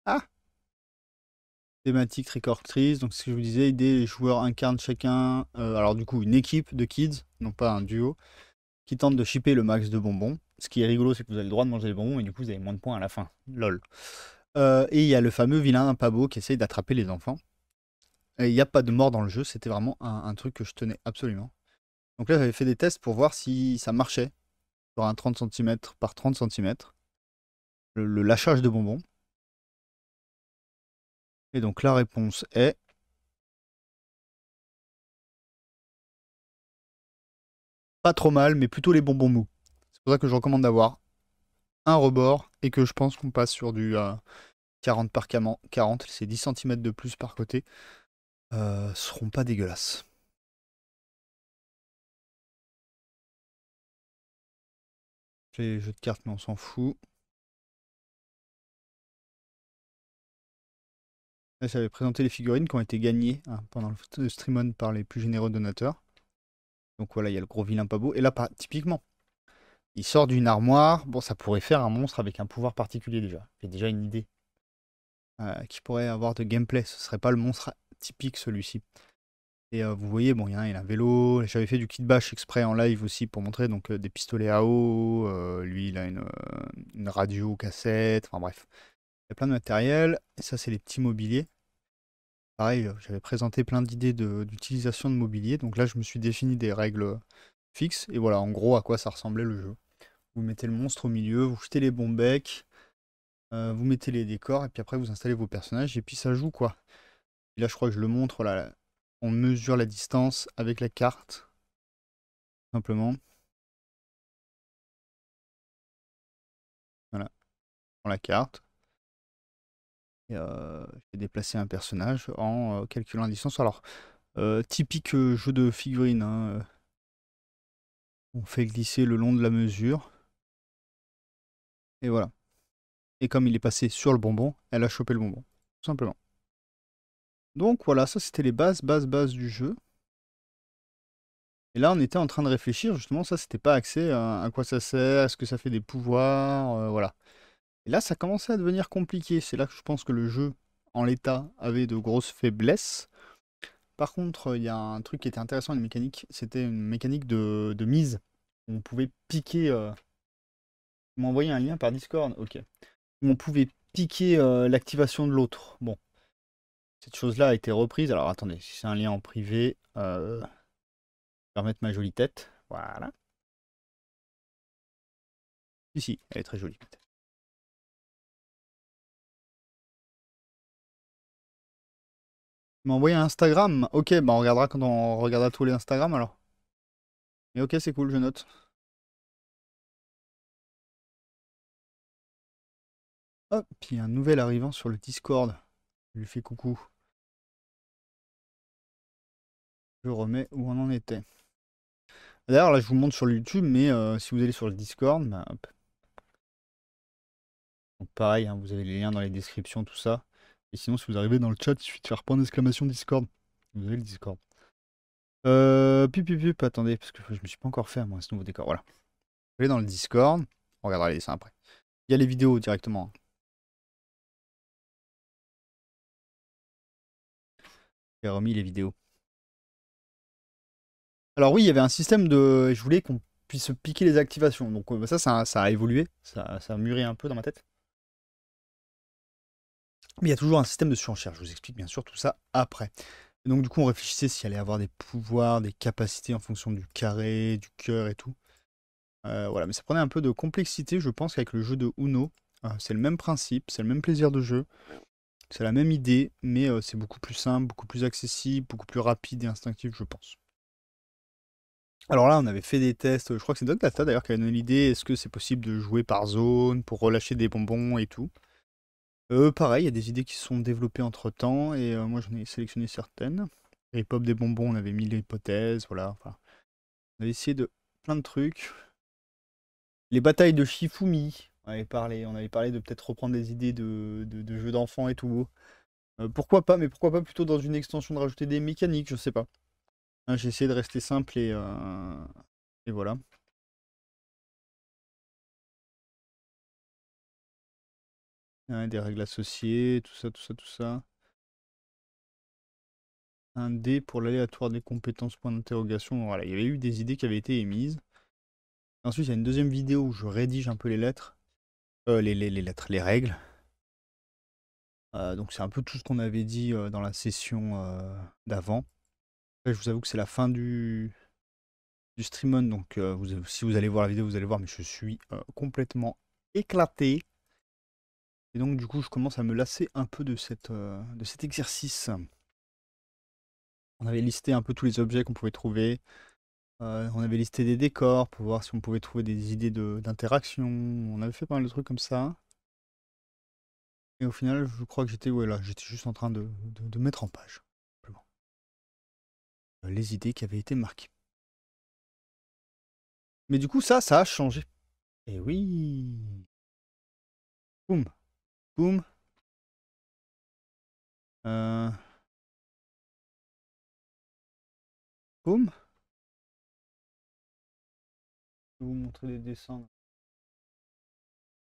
Ah, thématique trick-or-treat. Donc, ce que je vous disais, idée, les joueurs incarnent chacun, alors du coup, une équipe de kids, non pas un duo, qui tente de shipper le max de bonbons. Ce qui est rigolo, c'est que vous avez le droit de manger les bonbons et du coup, vous avez moins de points à la fin. Lol. Et il y a le fameux vilain pas beau qui essaye d'attraper les enfants. Et il n'y a pas de mort dans le jeu, c'était vraiment un truc que je tenais absolument. Donc là, j'avais fait des tests pour voir si ça marchait sur un 30 cm par 30 cm, le lâchage de bonbons. Et donc la réponse est pas trop mal, mais plutôt les bonbons mous. C'est pour ça que je recommande d'avoir un rebord et que je pense qu'on passe sur du 40 par 40, c'est 10 cm de plus par côté, seront pas dégueulasses. Les jeux de cartes, mais on s'en fout. Là, j'avais présenté les figurines qui ont été gagnées pendant le stream-on par les plus généreux donateurs. Donc voilà, il y a le gros vilain pas beau. Et là, typiquement, il sort d'une armoire. Bon, ça pourrait faire un monstre avec un pouvoir particulier déjà. J'ai déjà une idée qui pourrait avoir de gameplay. Ce serait pas le monstre typique celui-ci. Et vous voyez, bon, il y a un vélo. J'avais fait du kit bash exprès en live aussi pour montrer donc des pistolets à eau. Lui, il a une radio cassette. Enfin bref, il y a plein de matériel. Et ça, c'est les petits mobiliers. Pareil, j'avais présenté plein d'idées d'utilisation de mobilier. Donc là, je me suis défini des règles fixes. Et voilà, en gros, à quoi ça ressemblait le jeu. Vous mettez le monstre au milieu, vous jetez les bons becs, vous mettez les décors, et puis après, vous installez vos personnages, et puis ça joue quoi. Et là, je crois que je le montre, là, on mesure la distance avec la carte, simplement. Voilà, on prend la carte. Et je vais déplacer un personnage en calculant la distance. Alors, typique jeu de figurines, hein, on fait glisser le long de la mesure. Et voilà. Et comme il est passé sur le bonbon, elle a chopé le bonbon. Tout simplement. Donc voilà, ça c'était les bases du jeu. Et là, on était en train de réfléchir, justement, ça c'était pas axé à quoi ça sert, est-ce que ça fait des pouvoirs, voilà. Et là, ça commençait à devenir compliqué. C'est là que je pense que le jeu, en l'état, avait de grosses faiblesses. Par contre, il y a un truc qui était intéressant, une mécanique, c'était une mécanique de mise. On pouvait piquer. Vous m'envoyez un lien par Discord, ok. On pouvait piquer l'activation de l'autre. Bon, cette chose-là a été reprise. Alors attendez, si c'est un lien en privé, je vais remettre ma jolie tête. Voilà. Si, elle est très jolie. Tu m'as envoyé un Instagram. Ok, bah on regardera quand on regardera tous les Instagram alors. Mais ok, c'est cool, je note. Hop, puis un nouvel arrivant sur le Discord. Je lui fais coucou. Je remets où on en était. D'ailleurs, là, je vous montre sur le YouTube, mais si vous allez sur le Discord, bah, hop. Donc, pareil, hein, vous avez les liens dans les descriptions, tout ça. Et sinon, si vous arrivez dans le chat, il suffit de faire point d'exclamation Discord. Vous avez le Discord. Attendez, parce que je me suis pas encore fait, moi, ce nouveau décor. Voilà. Vous allez dans le Discord. On regardera les dessins après. Il y a les vidéos directement. J'ai remis les vidéos. Alors oui, il y avait un système de... Je voulais qu'on puisse piquer les activations. Donc ça a évolué. Ça a mûri un peu dans ma tête. Mais il y a toujours un système de surenchère. Je vous explique bien sûr tout ça après. Et donc du coup, on réfléchissait s'il allait avoir des pouvoirs, des capacités en fonction du carré, du cœur et tout. Voilà, mais ça prenait un peu de complexité, je pense, qu'avec le jeu de Uno. C'est le même principe, c'est le même plaisir de jeu. C'est la même idée, mais c'est beaucoup plus simple, beaucoup plus accessible, beaucoup plus rapide et instinctif, je pense. Alors là, on avait fait des tests, je crois que c'est Dogdata d'ailleurs qui avait donné l'idée, est-ce que c'est possible de jouer par zone, pour relâcher des bonbons et tout. Pareil, il y a des idées qui se sont développées entre-temps, et moi j'en ai sélectionné certaines. Rip-hop des bonbons, on avait mis l'hypothèse, voilà. Enfin, on avait essayé de plein de trucs. Les batailles de Shifumi, on avait parlé de peut-être reprendre des idées de jeux d'enfants et tout. Pourquoi pas, mais pourquoi pas plutôt dans une extension de rajouter des mécaniques, je sais pas. Hein, j'ai essayé de rester simple et voilà. Hein, des règles associées, tout ça, tout ça, tout ça. Un dé pour l'aléatoire des compétences, point d'interrogation. Voilà, il y avait eu des idées qui avaient été émises. Ensuite, il y a une deuxième vidéo où je rédige un peu les lettres. Les lettres, les règles. Donc c'est un peu tout ce qu'on avait dit dans la session d'avant. Après, je vous avoue que c'est la fin du stream on, donc si vous allez voir la vidéo, vous allez voir, mais je suis complètement éclaté. Et donc du coup, je commence à me lasser un peu de cet exercice. On avait listé un peu tous les objets qu'on pouvait trouver. On avait listé des décors pour voir si on pouvait trouver des idées d'interaction. On avait fait pas mal de trucs comme ça. Et au final, je crois que j'étais j'étais juste en train de mettre en page. Simplement. Les idées qui avaient été marquées. Mais du coup, ça a changé. Et oui. Boum. Boum. Boum. Je vais vous montrer des dessins.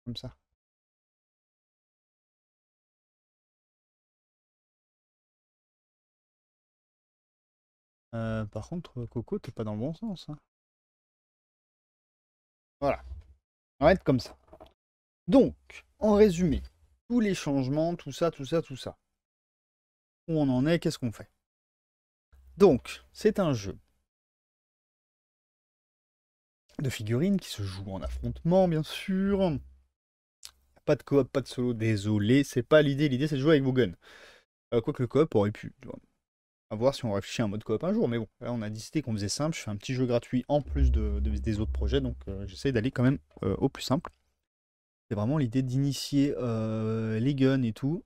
Comme ça. Par contre, Coco, t'es pas dans le bon sens. Hein. Voilà. On va être comme ça. Donc, en résumé, tous les changements, tout ça, tout ça, tout ça. Où on en est, qu'est-ce qu'on fait? Donc, c'est un jeu de figurines qui se joue en affrontement, bien sûr. Pas de coop, pas de solo, désolé, c'est pas l'idée. L'idée, c'est de jouer avec vos guns. Quoique le coop aurait pu. À voir si on réfléchit à un mode coop un jour, mais bon, là on a décidé qu'on faisait simple. Je fais un petit jeu gratuit en plus des autres projets, donc j'essaie d'aller quand même au plus simple. C'est vraiment l'idée d'initier les guns et tout,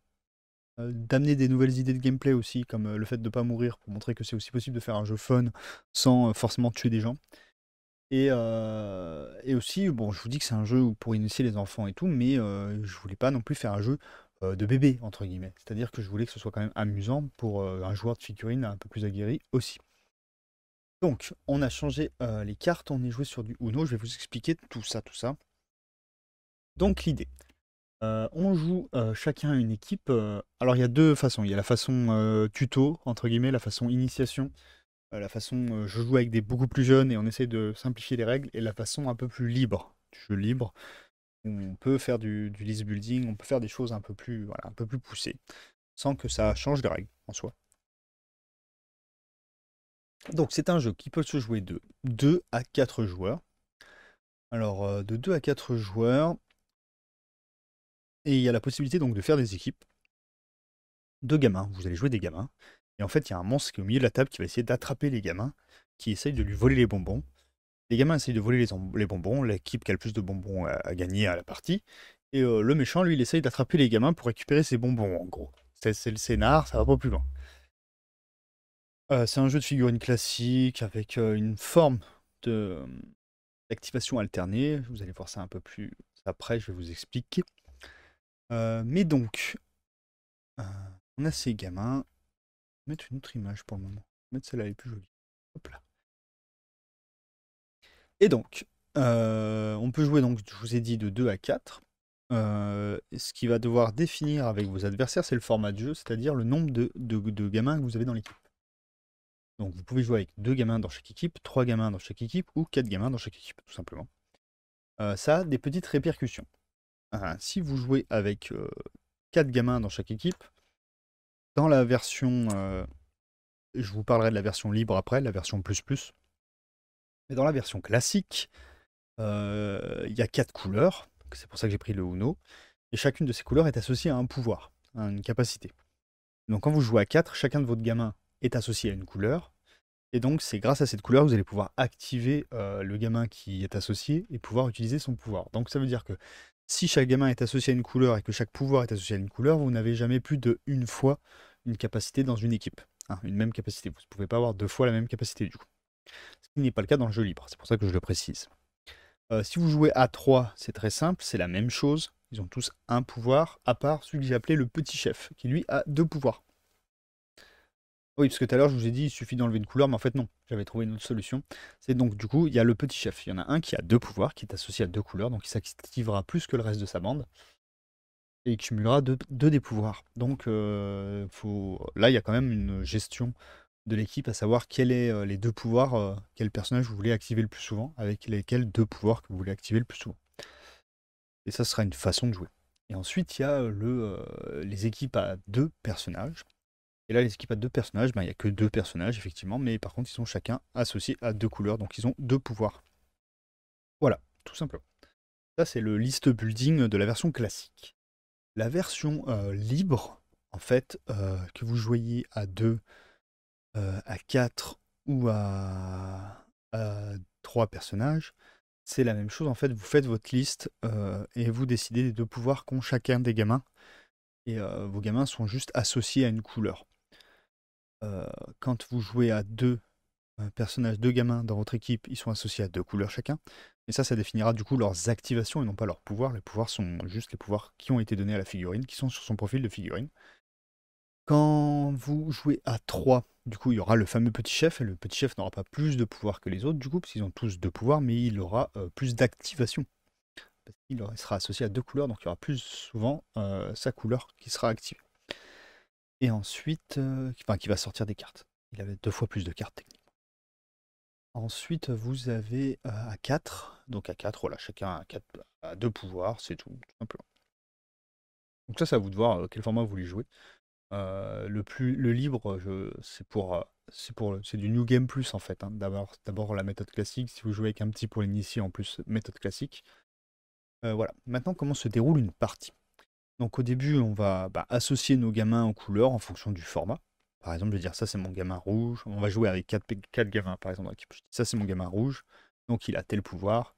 d'amener des nouvelles idées de gameplay aussi, comme le fait de ne pas mourir, pour montrer que c'est aussi possible de faire un jeu fun sans forcément tuer des gens. Et aussi, bon, je vous dis que c'est un jeu pour initier les enfants et tout, mais je voulais pas non plus faire un jeu de bébé, entre guillemets. C'est-à-dire que je voulais que ce soit quand même amusant pour un joueur de figurines un peu plus aguerri aussi. Donc, on a changé les cartes, on est joué sur du Uno, je vais vous expliquer tout ça, tout ça. Donc, l'idée. On joue chacun une équipe. Alors, il y a deux façons. Il y a la façon tuto, entre guillemets, la façon initiation, la façon je joue avec des beaucoup plus jeunes et on essaie de simplifier les règles, et la façon un peu plus libre, du jeu libre. On peut faire du list building, on peut faire des choses un peu plus, voilà, un peu plus poussées, sans que ça change les règles en soi. Donc c'est un jeu qui peut se jouer de 2 à 4 joueurs. Alors de 2 à 4 joueurs, et il y a la possibilité donc de faire des équipes de gamins. Vous allez jouer des gamins. Et en fait, il y a un monstre qui est au milieu de la table qui va essayer d'attraper les gamins, qui essayent de lui voler les bonbons. Les gamins essayent de voler les bonbons, l'équipe qui a le plus de bonbons a gagné à la partie. Et le méchant, lui, il essaye d'attraper les gamins pour récupérer ses bonbons, en gros. C'est le scénar, ça va pas plus loin. C'est un jeu de figurines classique avec une forme d'activation alternée. Vous allez voir ça un peu plus après, je vais vous expliquer. Mais donc, on a ces gamins. Je vais mettre une autre image pour le moment. Je vais mettre celle-là, elle est plus jolie. Hop là. Et donc, on peut jouer, donc, je vous ai dit, de 2 à 4. Ce qui va devoir définir avec vos adversaires, c'est le format de jeu, c'est-à-dire le nombre de gamins que vous avez dans l'équipe. Donc vous pouvez jouer avec 2 gamins dans chaque équipe, 3 gamins dans chaque équipe, ou 4 gamins dans chaque équipe, tout simplement. Ça a des petites répercussions. Si vous jouez avec 4 gamins dans chaque équipe, dans la version... je vous parlerai de la version libre après, la version plus plus. Mais dans la version classique, il y a 4 couleurs, c'est pour ça que j'ai pris le Uno, et chacune de ces couleurs est associée à un pouvoir, à une capacité. Donc quand vous jouez à 4, chacun de votre gamin est associé à une couleur, et donc c'est grâce à cette couleur que vous allez pouvoir activer le gamin qui est associé et pouvoir utiliser son pouvoir. Donc ça veut dire que si chaque gamin est associé à une couleur et que chaque pouvoir est associé à une couleur, vous n'avez jamais plus de une fois une capacité dans une équipe. Une même capacité. Vous ne pouvez pas avoir 2 fois la même capacité du coup. Ce qui n'est pas le cas dans le jeu libre, c'est pour ça que je le précise. Si vous jouez à 3, c'est très simple, c'est la même chose. Ils ont tous un pouvoir, à part celui que j'ai appelé le petit chef, qui lui a 2 pouvoirs. Oui, parce que tout à l'heure, je vous ai dit, il suffit d'enlever une couleur, mais en fait, non. J'avais trouvé une autre solution. C'est donc, du coup, il y a le petit chef. Il y en a un qui a 2 pouvoirs, qui est associé à 2 couleurs, donc il s'activera plus que le reste de sa bande. Et il cumulera 2 des pouvoirs. Donc, là, il y a quand même une gestion de l'équipe, à savoir quels est les 2 pouvoirs, quel personnage vous voulez activer le plus souvent, avec lesquels 2 pouvoirs que vous voulez activer le plus souvent. Et ça sera une façon de jouer. Et ensuite, il y a les équipes à 2 personnages. Et là, les équipes à 2 personnages, ben, il n'y a que 2 personnages, effectivement, mais par contre, ils sont chacun associés à 2 couleurs, donc ils ont 2 pouvoirs. Voilà, tout simplement. Ça, c'est le list building de la version classique. La version libre, en fait, que vous jouiez à 2, à 4 ou à 3 personnages, c'est la même chose. En fait, vous faites votre liste et vous décidez des 2 pouvoirs qu'ont chacun des gamins. Et vos gamins sont juste associés à une couleur. Quand vous jouez à 2 personnages, 2 gamins dans votre équipe, ils sont associés à 2 couleurs chacun. Et ça définira du coup leurs activations et non pas leurs pouvoirs. Les pouvoirs sont juste les pouvoirs qui ont été donnés à la figurine, qui sont sur son profil de figurine. Quand vous jouez à 3, du coup, il y aura le fameux petit chef, et le petit chef n'aura pas plus de pouvoir que les autres, du coup, parce qu'ils ont tous 2 pouvoirs, mais il aura plus d'activation. Parce qu'il sera associé à 2 couleurs, donc il y aura plus souvent sa couleur qui sera activée. Et ensuite, qui va sortir des cartes. Il avait 2 fois plus de cartes techniquement. Ensuite, vous avez à 4, donc à 4, voilà, chacun a 2 pouvoirs, c'est tout simplement. Donc ça, c'est à vous de voir quel format vous voulez jouer. Le libre, c'est du New Game Plus en fait. D'abord la méthode classique, si vous jouez avec un petit pour l'initier, en plus méthode classique. Voilà. Maintenant, comment se déroule une partie? Donc au début, on va associer nos gamins aux couleurs en fonction du format. Par exemple, je vais dire ça c'est mon gamin rouge. On va jouer avec 4 gamins par exemple dans l'équipe. Ça c'est mon gamin rouge, donc il a tel pouvoir,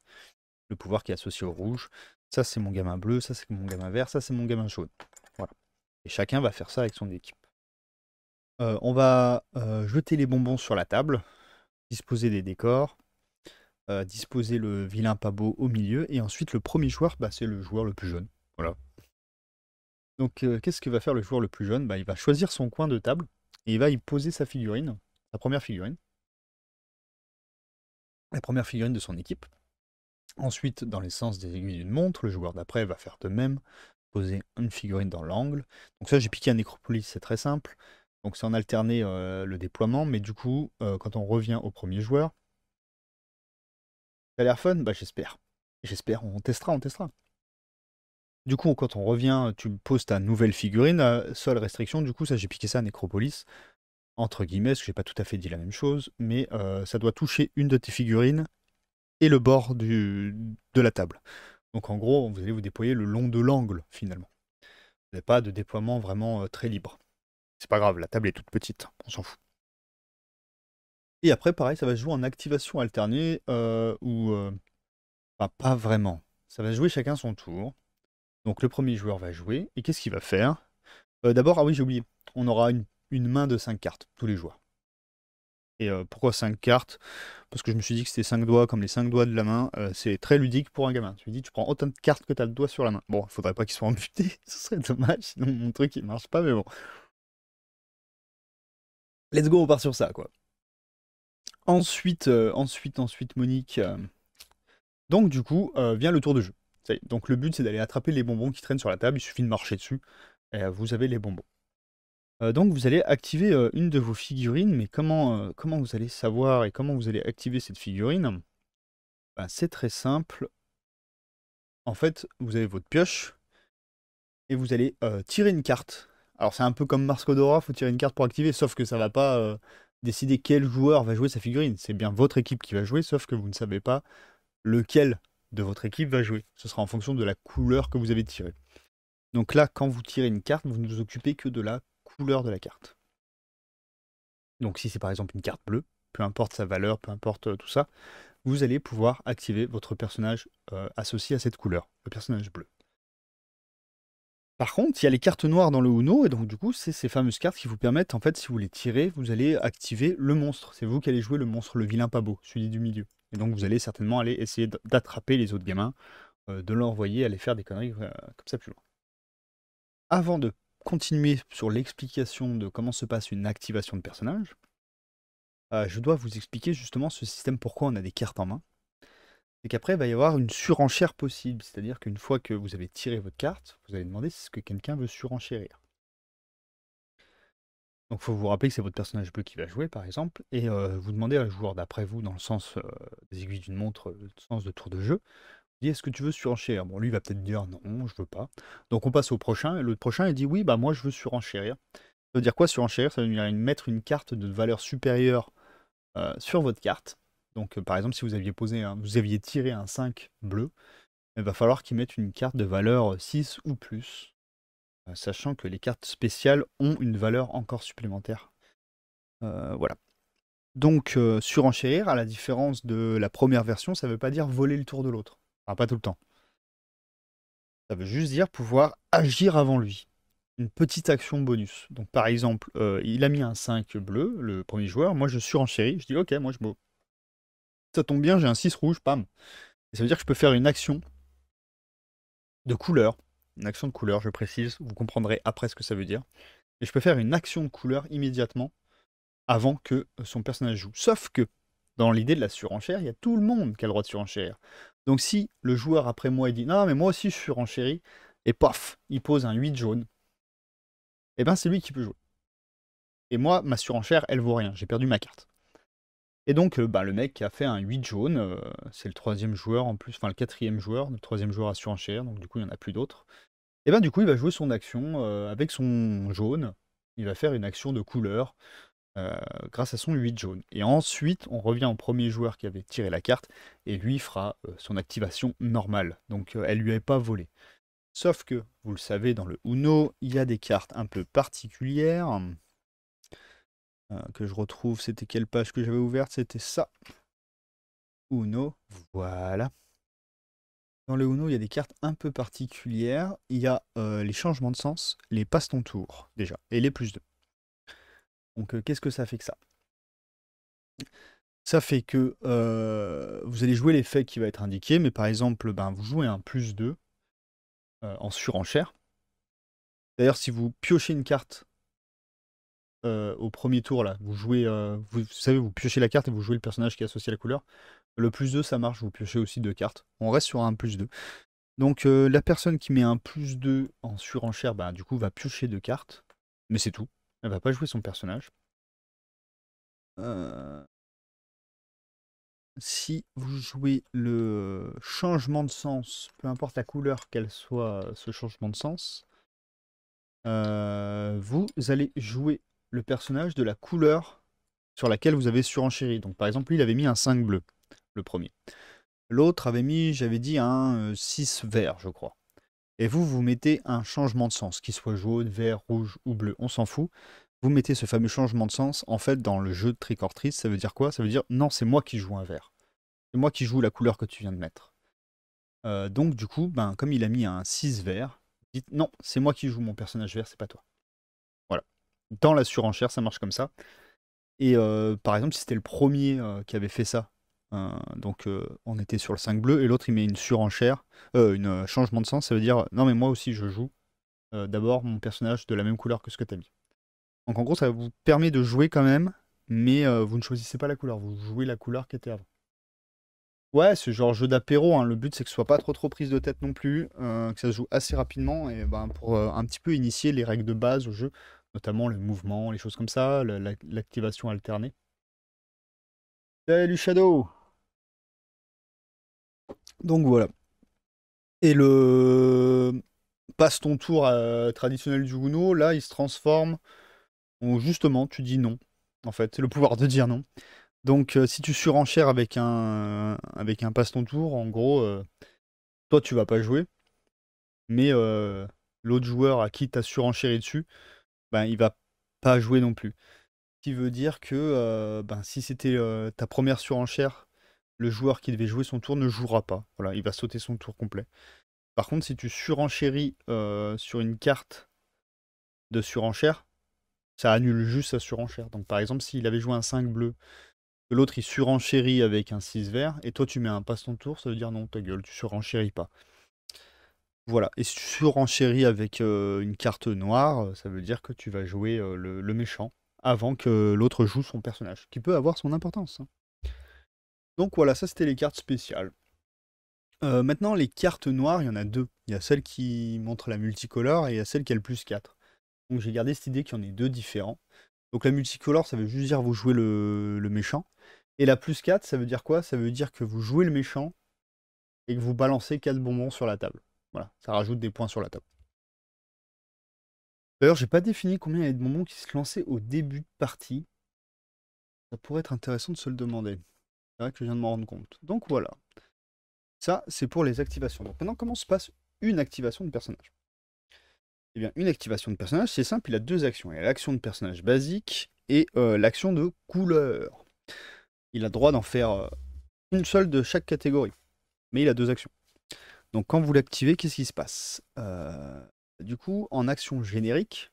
le pouvoir qui est associé au rouge. Ça c'est mon gamin bleu, ça c'est mon gamin vert, ça c'est mon gamin jaune. Voilà. Et chacun va faire ça avec son équipe. On va jeter les bonbons sur la table, disposer des décors, disposer le vilain pas beau au milieu, et ensuite le premier joueur, c'est le joueur le plus jeune. Voilà. Donc qu'est-ce que va faire le joueur le plus jeune? Il va choisir son coin de table, et il va y poser sa figurine, sa première figurine, la première figurine de son équipe. Ensuite, dans les sens des aiguilles d'une montre, le joueur d'après va faire de même, poser une figurine dans l'angle. Donc ça, j'ai piqué un Nécropolis, c'est très simple. Donc c'est en alterner le déploiement, mais du coup, quand on revient au premier joueur, ça a l'air fun? J'espère. J'espère, on testera, on testera. Du coup, quand on revient, tu poses ta nouvelle figurine. Seule restriction, du coup, ça j'ai piqué ça à Necropolis, entre guillemets, parce que j'ai pas tout à fait dit la même chose, mais ça doit toucher une de tes figurines et le bord de la table. Donc en gros, vous allez vous déployer le long de l'angle, finalement. Vous n'avez pas de déploiement vraiment très libre. C'est pas grave, la table est toute petite, on s'en fout. Et après, pareil, ça va se jouer en activation alternée, ou... enfin, pas vraiment. Ça va se jouer chacun son tour. Donc le premier joueur va jouer, et qu'est-ce qu'il va faire? D'abord, ah oui, j'ai oublié, on aura une main de 5 cartes, tous les joueurs. Et pourquoi 5 cartes? Parce que je me suis dit que c'était 5 doigts comme les 5 doigts de la main. C'est très ludique pour un gamin. Tu lui dis, tu prends autant de cartes que tu as le doigt sur la main. Bon, il faudrait pas qu'il soit amputé, ce serait dommage, sinon mon truc il marche pas, mais bon. Let's go, on part sur ça, quoi. Ensuite, Monique. Donc, du coup, vient le tour de jeu. Donc, le but, c'est d'aller attraper les bonbons qui traînent sur la table. Il suffit de marcher dessus. Et vous avez les bonbons. Donc, vous allez activer une de vos figurines. Mais comment vous allez savoir et comment vous allez activer cette figurine? Ben, c'est très simple. En fait, vous avez votre pioche. Et vous allez tirer une carte. Alors, c'est un peu comme Mars Code Aura, faut tirer une carte pour activer. Sauf que ça va pas décider quel joueur va jouer sa figurine. C'est bien votre équipe qui va jouer. Sauf que vous ne savez pas lequel de votre équipe va jouer. Ce sera en fonction de la couleur que vous avez tirée. Donc là, quand vous tirez une carte, vous ne vous occupez que de la couleur de la carte. Donc si c'est par exemple une carte bleue, peu importe sa valeur, peu importe tout ça, vous allez pouvoir activer votre personnage associé à cette couleur, le personnage bleu. Par contre, il y a les cartes noires dans le Uno, et donc du coup, c'est ces fameuses cartes qui vous permettent, en fait, si vous les tirez, vous allez activer le monstre. C'est vous qui allez jouer le monstre, le vilain pas beau, celui du milieu. Et donc vous allez certainement aller essayer d'attraper les autres gamins, de l'envoyer aller faire des conneries comme ça plus loin. Avant de continuer sur l'explication de comment se passe une activation de personnage, je dois vous expliquer justement ce système, pourquoi on a des cartes en main. C'est qu'après, il va y avoir une surenchère possible. C'est-à-dire qu'une fois que vous avez tiré votre carte, vous allez demander si ce que quelqu'un veut surenchérir. Donc il faut vous rappeler que c'est votre personnage bleu qui va jouer, par exemple, et vous demandez à un joueur d'après vous, dans le sens des aiguilles d'une montre, le sens de tour de jeu, dit: «Est-ce que tu veux surenchérir?» Bon, lui, il va peut-être dire: «Non, je veux pas». Donc on passe au prochain, et le prochain, il dit: «Oui, bah moi, je veux surenchérir». Ça veut dire quoi surenchérir? Ça veut dire mettre une carte de valeur supérieure sur votre carte. Donc par exemple, si vous aviez tiré un 5 bleu, il va falloir qu'il mette une carte de valeur 6 ou plus, sachant que les cartes spéciales ont une valeur encore supplémentaire. Voilà. Donc surenchérir, à la différence de la première version, ça veut pas dire voler le tour de l'autre. Enfin, pas tout le temps. Ça veut juste dire pouvoir agir avant lui. Une petite action bonus. Donc par exemple, il a mis un 5 bleu, le premier joueur, moi je surenchéris, je dis ok, moi ça tombe bien, j'ai un 6 rouge, pam. Et ça veut dire que je peux faire une action de couleur. Une action de couleur, je précise, vous comprendrez après ce que ça veut dire. Et je peux faire une action de couleur immédiatement avant que son personnage joue. Sauf que, dans l'idée de la surenchère, il y a tout le monde qui a le droit de surenchérir. Donc si le joueur après moi il dit non mais moi aussi je surenchéris, et paf, il pose un 8 jaune, et ben c'est lui qui peut jouer. Et moi, ma surenchère, elle vaut rien, j'ai perdu ma carte. Et donc le mec qui a fait un 8 jaune, c'est le troisième joueur en plus, enfin le quatrième joueur, le troisième joueur à surenchère, donc du coup il n'y en a plus d'autres. Et ben du coup il va jouer son action avec son jaune, il va faire une action de couleur, grâce à son 8 jaune. Et ensuite, on revient au premier joueur qui avait tiré la carte, et lui fera son activation normale. Donc elle lui est pas volée. Sauf que, vous le savez, dans le Uno, il y a des cartes un peu particulières. Que je retrouve, c'était quelle page que j'avais ouverte? C'était ça. Uno, voilà. Dans le Uno, il y a des cartes un peu particulières. Il y a les changements de sens, les passe ton tour, déjà, et les +2. Donc qu'est-ce que ça fait que ça? Ça fait que vous allez jouer l'effet qui va être indiqué, mais par exemple, ben, vous jouez un +2 en surenchère. D'ailleurs, si vous piochez une carte au premier tour, là, vous jouez, vous savez, vous piochez la carte et vous jouez le personnage qui est associé à la couleur. Le +2, ça marche, vous piochez aussi 2 cartes. On reste sur un +2. Donc la personne qui met un +2 en surenchère, bah, du coup, va piocher 2 cartes. Mais c'est tout. Elle va pas jouer son personnage. si vous jouez le changement de sens, peu importe la couleur qu'elle soit, ce changement de sens, vous allez jouer le personnage de la couleur sur laquelle vous avez surenchéri. Donc par exemple, lui, il avait mis un 5 bleu, le premier. L'autre avait mis, j'avais dit, un 6 vert, je crois. Et vous, vous mettez un changement de sens, qu'il soit jaune, vert, rouge ou bleu, on s'en fout. Vous mettez ce fameux changement de sens, en fait, dans le jeu de Trick or Treat, ça veut dire quoi? Ça veut dire, non, c'est moi qui joue un vert. C'est moi qui joue la couleur que tu viens de mettre. Donc du coup, ben, comme il a mis un 6 vert, dites, non, c'est moi qui joue mon personnage vert, c'est pas toi. Voilà. Dans la surenchère, ça marche comme ça. Et par exemple, si c'était le premier qui avait fait ça, donc on était sur le 5 bleu, et l'autre il met une surenchère, une changement de sens, ça veut dire, non mais moi aussi je joue d'abord mon personnage de la même couleur que ce que tu as mis. Donc en gros, ça vous permet de jouer quand même, mais vous ne choisissez pas la couleur, vous jouez la couleur qui était avant. Ouais, c'est genre jeu d'apéro, hein. Le but c'est que ce soit pas trop prise de tête non plus, que ça se joue assez rapidement, et ben, pour un petit peu initier les règles de base au jeu, notamment le mouvement, les choses comme ça, l'activation alternée. Salut Shadow! Donc voilà. Et le passe ton tour traditionnel du Uno, là il se transforme en justement tu dis non. En fait, c'est le pouvoir de dire non. Donc si tu surenchères avec un passe ton tour, en gros, toi tu vas pas jouer, mais l'autre joueur à qui tu as surenchéri dessus, ben il va pas jouer non plus. Ce qui veut dire que ben, si c'était ta première surenchère, le joueur qui devait jouer son tour ne jouera pas. Voilà, il va sauter son tour complet. Par contre, si tu surenchéris sur une carte de surenchère, ça annule juste sa surenchère. Donc par exemple, s'il avait joué un 5 bleu, que l'autre il surenchérit avec un 6 vert, et toi tu mets un passe ton tour, ça veut dire non, ta gueule, tu surenchéris pas. Voilà, et si tu surenchéris avec une carte noire, ça veut dire que tu vas jouer le méchant avant que l'autre joue son personnage, qui peut avoir son importance, hein. Donc voilà, ça c'était les cartes spéciales. Maintenant, les cartes noires, il y en a deux. Il y a celle qui montre la multicolore et il y a celle qui a le plus 4. Donc j'ai gardé cette idée qu'il y en ait deux différents. Donc la multicolore, ça veut juste dire vous jouez le méchant. Et la plus 4, ça veut dire quoi? Ça veut dire que vous jouez le méchant et que vous balancez 4 bonbons sur la table. Voilà, ça rajoute des points sur la table. D'ailleurs, j'ai pas défini combien il y avait de bonbons qui se lançaient au début de partie. Ça pourrait être intéressant de se le demander. C'est vrai que je viens de m'en rendre compte. Donc voilà. Ça, c'est pour les activations. Donc maintenant, comment se passe une activation de personnage? Eh bien, une activation de personnage, c'est simple, il a deux actions. Il a l'action de personnage basique et l'action de couleur. Il a droit d'en faire une seule de chaque catégorie. Mais il a deux actions. Donc quand vous l'activez, qu'est-ce qui se passe? Du coup, en action générique,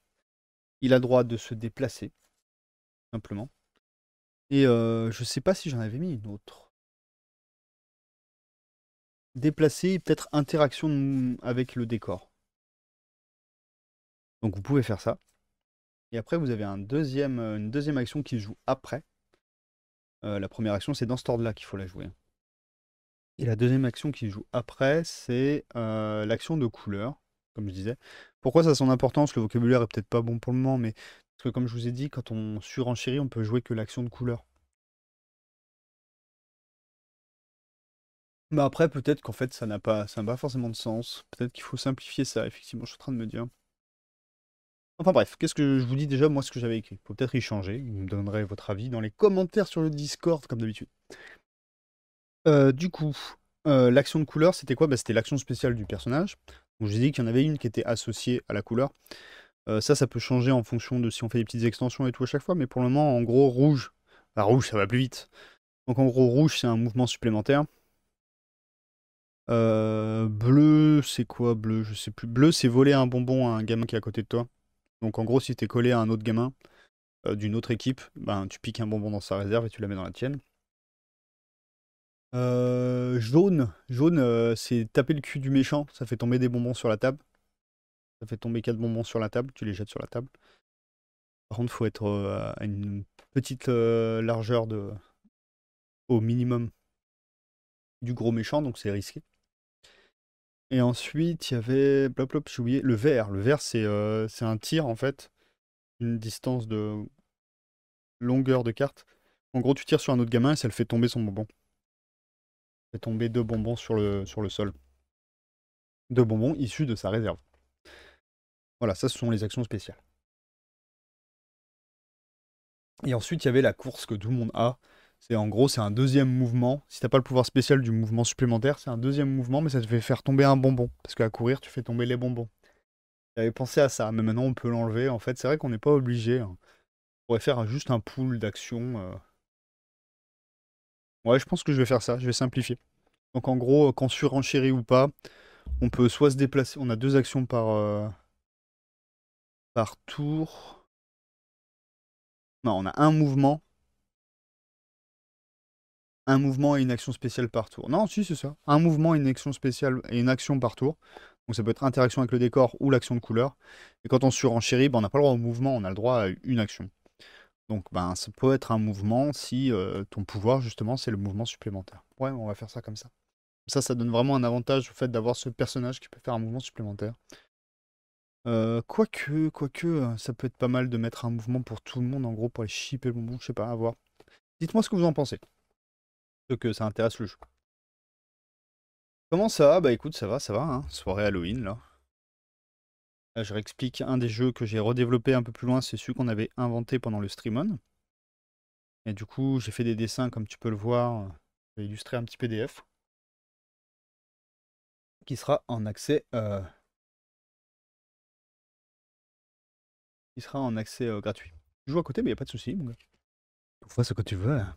il a droit de se déplacer, simplement. Et je sais pas si j'en avais mis une autre. Déplacer et peut-être interaction avec le décor. Donc vous pouvez faire ça. Et après, vous avez une deuxième action qui se joue après. La première action, c'est dans cet ordre-là qu'il faut la jouer. Et la deuxième action qui se joue après, c'est l'action de couleur, comme je disais. Pourquoi ça a son importance? Le vocabulaire est peut-être pas bon pour le moment, mais parce que comme je vous ai dit, quand on surenchérit, on peut jouer que l'action de couleur. Mais après, peut-être qu'en fait, ça n'a pas forcément de sens. Peut-être qu'il faut simplifier ça, effectivement, je suis en train de me dire. Enfin bref, qu'est-ce que je vous dis déjà, moi, ce que j'avais écrit? Faut peut-être y changer. Vous me donnerez votre avis dans les commentaires sur le Discord, comme d'habitude. Du coup, l'action de couleur, c'était quoi? Bah, c'était l'action spéciale du personnage. Donc, j'ai dit qu'il y en avait une qui était associée à la couleur. Ça peut changer en fonction de si on fait des petites extensions et tout à chaque fois, mais pour le moment, en gros, rouge. Bah, rouge, ça va plus vite. Donc en gros, rouge, c'est un mouvement supplémentaire. Bleu, c'est quoi bleu? Je sais plus. Bleu, c'est voler un bonbon à un gamin qui est à côté de toi. Donc en gros, si t'es collé à un autre gamin d'une autre équipe, ben tu piques un bonbon dans sa réserve et tu la mets dans la tienne. Jaune, c'est taper le cul du méchant, ça fait tomber des bonbons sur la table. Ça fait tomber 4 bonbons sur la table, tu les jettes sur la table. Par contre, faut être à une petite largeur au minimum du gros méchant, donc c'est risqué. Et ensuite, il y avait, blablabla, j'ai oublié, le vert. Le vert, c'est un tir en fait, une distance de longueur de carte. En gros, tu tires sur un autre gamin et ça le fait tomber son bonbon. Fait tomber 2 bonbons sur le sol. 2 bonbons issus de sa réserve. Voilà, ça ce sont les actions spéciales. Et ensuite, il y avait la course que tout le monde a. C'est en gros, c'est un deuxième mouvement. Si t'as pas le pouvoir spécial du mouvement supplémentaire, c'est un deuxième mouvement, mais ça te fait faire tomber un bonbon. Parce qu'à courir, tu fais tomber les bonbons. J'avais pensé à ça, mais maintenant on peut l'enlever. En fait, c'est vrai qu'on n'est pas obligé, hein. On pourrait faire juste un pool d'actions. Ouais, je pense que je vais faire ça, je vais simplifier. Donc en gros, quand surenchérit ou pas, on peut soit se déplacer, on a 2 actions par tour. Non, on a un mouvement et une action spéciale par tour. Non, si, c'est ça. Un mouvement et une action spéciale et une action par tour. Donc ça peut être interaction avec le décor ou l'action de couleur. Et quand on surenchérit, ben, on n'a pas le droit au mouvement, on a le droit à une action. Donc ben, ça peut être un mouvement si ton pouvoir, justement, c'est le mouvement supplémentaire. Ouais, on va faire ça comme ça. Ça donne vraiment un avantage au fait d'avoir ce personnage qui peut faire un mouvement supplémentaire. Quoique, ça peut être pas mal de mettre un mouvement pour tout le monde, en gros, pour les chipper le bonbon, je sais pas, à voir. Dites-moi ce que vous en pensez. Ceux que ça intéresse le jeu. Comment ça va? Bah écoute, ça va, hein. Soirée Halloween, là. Là, je réexplique un des jeux que j'ai redéveloppé un peu plus loin, c'est celui qu'on avait inventé pendant le stream-on. Et du coup, j'ai fait des dessins, comme tu peux le voir. J'ai illustré un petit PDF. Qui sera en accès... qui sera en accès gratuit. Je joue à côté, mais y a pas de souci, mon gars. Tu fais ce que tu veux, hein.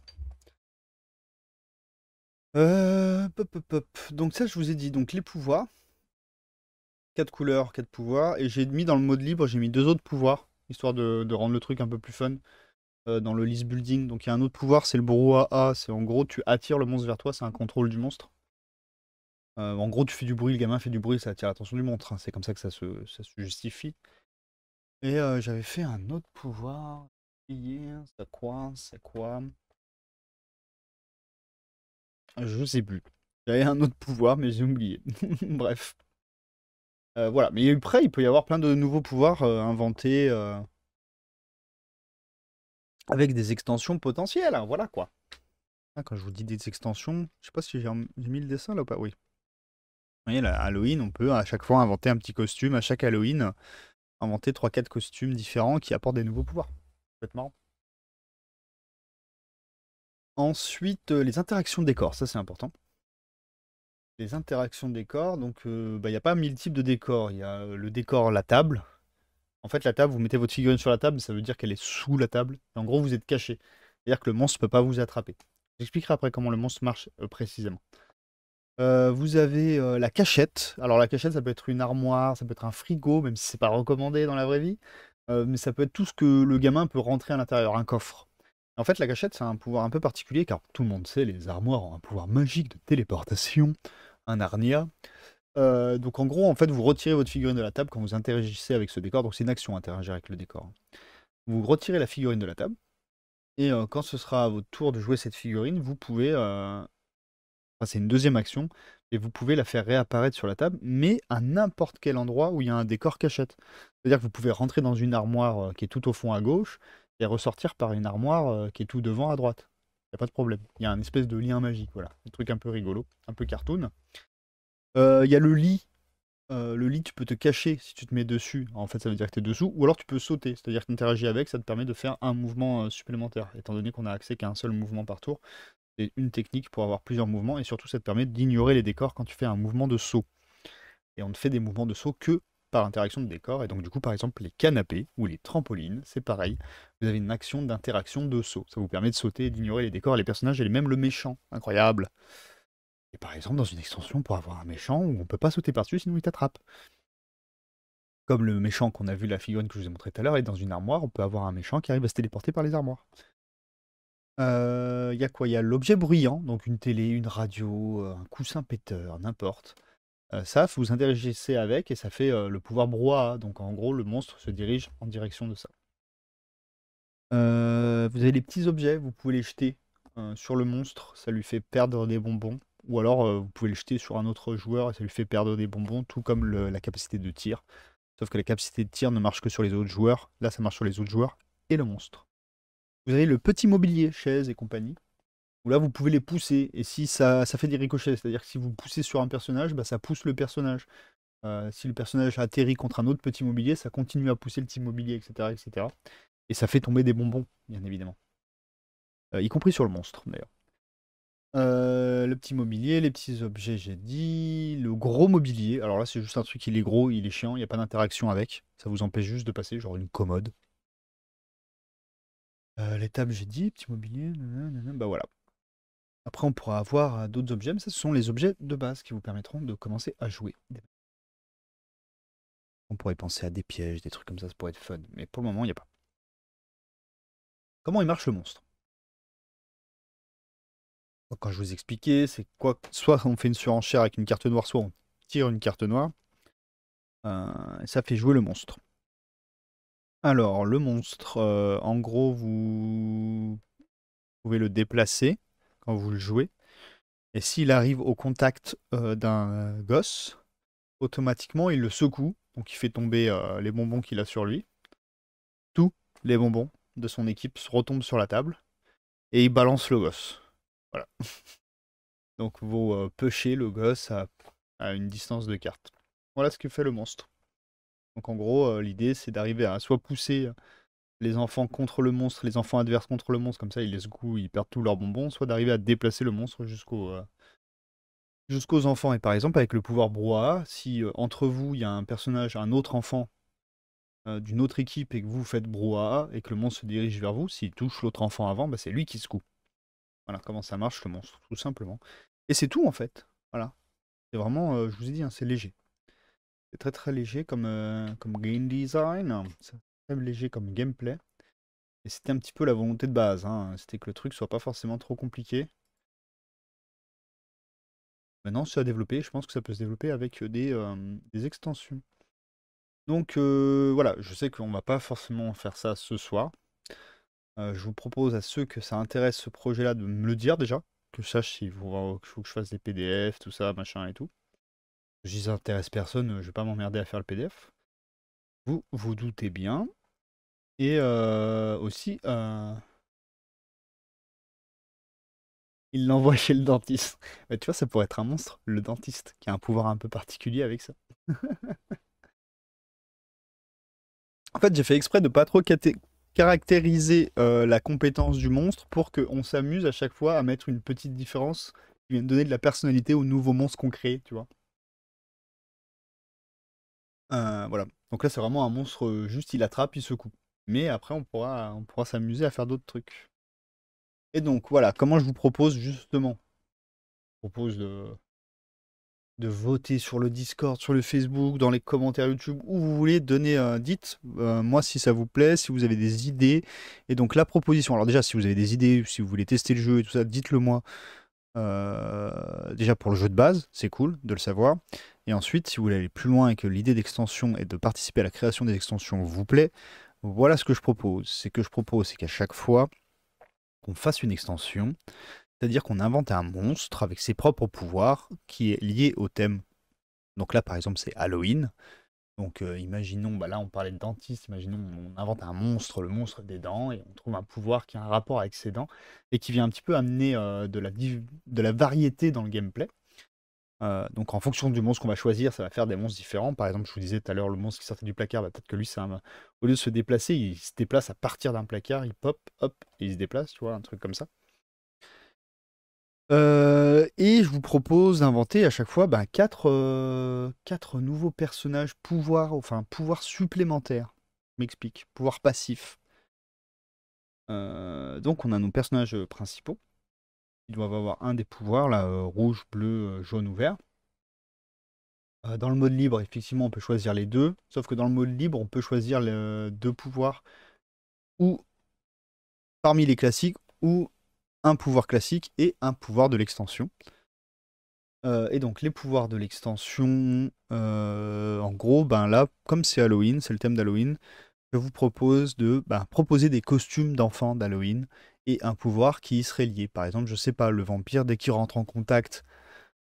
Pop. Donc ça, je vous ai dit, donc les pouvoirs. 4 couleurs, 4 pouvoirs. Et j'ai mis dans le mode libre, j'ai mis 2 autres pouvoirs, histoire de rendre le truc un peu plus fun dans le list building. Donc il y a un autre pouvoir, c'est le brouhaha. C'est en gros, tu attires le monstre vers toi, c'est un contrôle du monstre. En gros, tu fais du bruit, le gamin fait du bruit, ça attire l'attention du monstre, hein. C'est comme ça que ça se justifie. Et j'avais fait un autre pouvoir. C'est quoi? Je sais plus. J'avais un autre pouvoir, mais j'ai oublié. Bref. Voilà, mais après, il peut y avoir plein de nouveaux pouvoirs inventés avec des extensions potentielles, hein, voilà quoi. Ah, quand je vous dis des extensions, je sais pas si j'ai mis le dessin là ou pas, oui. Vous voyez, là, Halloween, on peut à chaque fois inventer un petit costume, à chaque Halloween, inventer 3-4 costumes différents qui apportent des nouveaux pouvoirs. Ça peut être marrant. Ensuite, les interactions de décors, ça c'est important. Les interactions de décors, donc il n'y a pas 1000 types de décors. Il y a le décor, la table. En fait, la table, vous mettez votre figurine sur la table, ça veut dire qu'elle est sous la table. Et en gros, vous êtes caché. C'est-à-dire que le monstre ne peut pas vous attraper. J'expliquerai après comment le monstre marche précisément. Vous avez la cachette. Alors la cachette, ça peut être une armoire, ça peut être un frigo, même si c'est pas recommandé dans la vraie vie. Mais ça peut être tout ce que le gamin peut rentrer à l'intérieur, un coffre. En fait, la cachette, c'est un pouvoir un peu particulier, car tout le monde sait, les armoires ont un pouvoir magique de téléportation, un Narnia. Donc en gros, en fait, vous retirez votre figurine de la table quand vous interagissez avec ce décor. Donc c'est une action, interagir avec le décor. Vous retirez la figurine de la table, et quand ce sera à votre tour de jouer cette figurine, vous pouvez... Enfin, c'est une deuxième action, et vous pouvez la faire réapparaître sur la table, mais à n'importe quel endroit où il y a un décor cachette. C'est-à-dire que vous pouvez rentrer dans une armoire qui est tout au fond à gauche, et ressortir par une armoire qui est tout devant à droite. Il n'y a pas de problème. Il y a un espèce de lien magique, voilà. Un truc un peu rigolo, un peu cartoon. Il y a le lit. Le lit, tu peux te cacher si tu te mets dessus. En fait, ça veut dire que tu es dessous. Ou alors tu peux sauter. C'est-à-dire que tu interagis avec, ça te permet de faire un mouvement supplémentaire. Étant donné qu'on a accès qu'à un seul mouvement par tour, c'est une technique pour avoir plusieurs mouvements. Et surtout, ça te permet d'ignorer les décors quand tu fais un mouvement de saut. Et on ne fait des mouvements de saut que par interaction de décors. Et donc, du coup, par exemple, les canapés ou les trampolines, c'est pareil. Vous avez une action d'interaction de saut. Ça vous permet de sauter et d'ignorer les décors, les personnages et même le méchant. Incroyable. Et par exemple, dans une extension, pour avoir un méchant où on peut pas sauter par-dessus, sinon il t'attrape. Comme le méchant qu'on a vu, la figurine que je vous ai montré tout à l'heure, est dans une armoire, on peut avoir un méchant qui arrive à se téléporter par les armoires. Il y a quoi? Il y a l'objet bruyant, donc une télé, une radio, un coussin péteur, n'importe. Ça, vous interagissez avec et ça fait le pouvoir brouhaha. Donc en gros, le monstre se dirige en direction de ça. Vous avez les petits objets, vous pouvez les jeter sur le monstre, ça lui fait perdre des bonbons. Ou alors vous pouvez le jeter sur un autre joueur et ça lui fait perdre des bonbons, tout comme la capacité de tir. Sauf que la capacité de tir ne marche que sur les autres joueurs. Là, ça marche sur les autres joueurs et le monstre. Vous avez le petit mobilier, chaises et compagnie. Où là, vous pouvez les pousser. Et si ça fait des ricochets, c'est-à-dire que si vous poussez sur un personnage, bah, ça pousse le personnage. Si le personnage atterrit contre un autre petit mobilier, ça continue à pousser le petit mobilier, etc., etc. Et ça fait tomber des bonbons, bien évidemment. Y compris sur le monstre, d'ailleurs. Le petit mobilier, les petits objets, j'ai dit. Le gros mobilier. Alors là, c'est juste un truc, il est gros, il est chiant, il n'y a pas d'interaction avec. Ça vous empêche juste de passer, genre une commode. Les tables, j'ai dit. Petit mobilier, nanana, bah voilà. Après, on pourra avoir d'autres objets, mais ça, ce sont les objets de base qui vous permettront de commencer à jouer. On pourrait penser à des pièges, des trucs comme ça pourrait être fun. Mais pour le moment, il n'y a pas. Comment il marche le monstre? Donc, quand je vous expliquais, c'est quoi? Soit on fait une surenchère avec une carte noire, soit on tire une carte noire. Et ça fait jouer le monstre. Alors, le monstre, en gros, vous pouvez le déplacer quand vous le jouez. Et s'il arrive au contact d'un gosse, automatiquement, il le secoue. Donc, il fait tomber les bonbons qu'il a sur lui. Tous les bonbons de son équipe se retombent sur la table. Et il balance le gosse. Voilà. Donc, vous pushez le gosse à une distance de carte. Voilà ce que fait le monstre. Donc, en gros, l'idée, c'est d'arriver à soit pousser les enfants contre le monstre, les enfants adverses contre le monstre, comme ça ils les secouent, ils perdent tous leurs bonbons, soit d'arriver à déplacer le monstre jusqu'aux enfants. Et par exemple, avec le pouvoir brouhaha, si entre vous il y a un personnage, un autre enfant d'une autre équipe et que vous faites brouhaha et que le monstre se dirige vers vous, s'il touche l'autre enfant avant, bah, c'est lui qui secoue. Voilà comment ça marche le monstre, tout simplement. Et c'est tout en fait. Voilà. C'est vraiment, je vous ai dit, hein, c'est léger. C'est très très léger comme game design, c'est très léger comme gameplay. Et c'était un petit peu la volonté de base, hein. C'était que le truc soit pas forcément trop compliqué. Maintenant, c'est à développer. Je pense que ça peut se développer avec des extensions. Donc voilà, je sais qu'on va pas forcément faire ça ce soir. Je vous propose à ceux que ça intéresse ce projet-là de me le dire déjà, que je sache s'il faut que je fasse des PDF, tout ça, machin et tout. Si ça intéresse personne, je vais pas m'emmerder à faire le PDF. Vous vous doutez bien. Et aussi, il l'envoie chez le dentiste. Bah, tu vois, ça pourrait être un monstre, le dentiste, qui a un pouvoir un peu particulier avec ça. En fait, j'ai fait exprès de pas trop caractériser la compétence du monstre pour qu'on s'amuse à chaque fois à mettre une petite différence qui vient donner de la personnalité au nouveau monstre qu'on crée, tu vois. Voilà. Donc là, c'est vraiment un monstre, juste il attrape, il secoue. Mais après, on pourra s'amuser à faire d'autres trucs. Et donc, voilà, comment je vous propose justement? Je vous propose de voter sur le Discord, sur le Facebook, dans les commentaires YouTube, où vous voulez donner, dites moi si ça vous plaît, si vous avez des idées. Et donc la proposition, alors déjà si vous avez des idées, si vous voulez tester le jeu et tout ça, dites-le moi. Déjà pour le jeu de base, c'est cool de le savoir. Et ensuite, si vous voulez aller plus loin et que l'idée d'extension et de participer à la création des extensions vous plaît, voilà ce que je propose. C'est qu'à chaque fois qu'on fasse une extension, c'est-à-dire qu'on invente un monstre avec ses propres pouvoirs qui est lié au thème. Donc là, par exemple, c'est Halloween. Donc imaginons, bah là on parlait de dentiste, imaginons on invente un monstre, le monstre des dents, et on trouve un pouvoir qui a un rapport avec ses dents, et qui vient un petit peu amener de la variété dans le gameplay. Donc en fonction du monstre qu'on va choisir, ça va faire des monstres différents. Par exemple, je vous disais tout à l'heure, le monstre qui sortait du placard, bah, peut-être que lui, au lieu de se déplacer, il se déplace à partir d'un placard, il pop, hop, et il se déplace, tu vois, un truc comme ça. Et je vous propose d'inventer à chaque fois quatre nouveaux personnages pouvoirs supplémentaires. Je m'explique. Pouvoirs passifs. Donc on a nos personnages principaux. Ils doivent avoir un des pouvoirs, là, rouge, bleu, jaune ou vert. Dans le mode libre, effectivement, on peut choisir les deux. Sauf que dans le mode libre, on peut choisir les deux pouvoirs ou parmi les classiques, ou un pouvoir classique et un pouvoir de l'extension. Et donc les pouvoirs de l'extension, en gros, ben là, comme c'est Halloween, c'est le thème d'Halloween, je vous propose de proposer des costumes d'enfants d'Halloween et un pouvoir qui y serait lié. Par exemple, je sais pas, le vampire, dès qu'il rentre en contact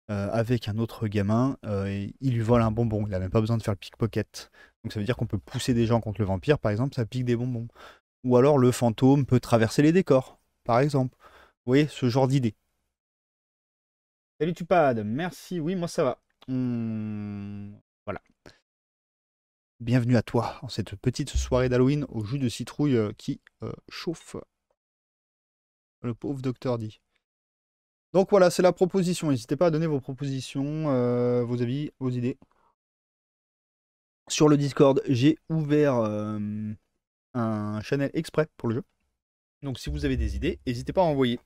avec un autre gamin, il lui vole un bonbon. Il n'a même pas besoin de faire le pickpocket. Donc ça veut dire qu'on peut pousser des gens contre le vampire, par exemple, ça pique des bonbons. Ou alors le fantôme peut traverser les décors, par exemple. voyez, ce genre d'idée. Salut Tupad, merci, oui, moi ça va. Voilà. Bienvenue à toi en cette petite soirée d'Halloween au jus de citrouille qui chauffe le pauvre docteur dit. Donc voilà, c'est la proposition. N'hésitez pas à donner vos propositions, vos avis, vos idées. Sur le Discord, j'ai ouvert un channel exprès pour le jeu. Donc si vous avez des idées, n'hésitez pas à envoyer.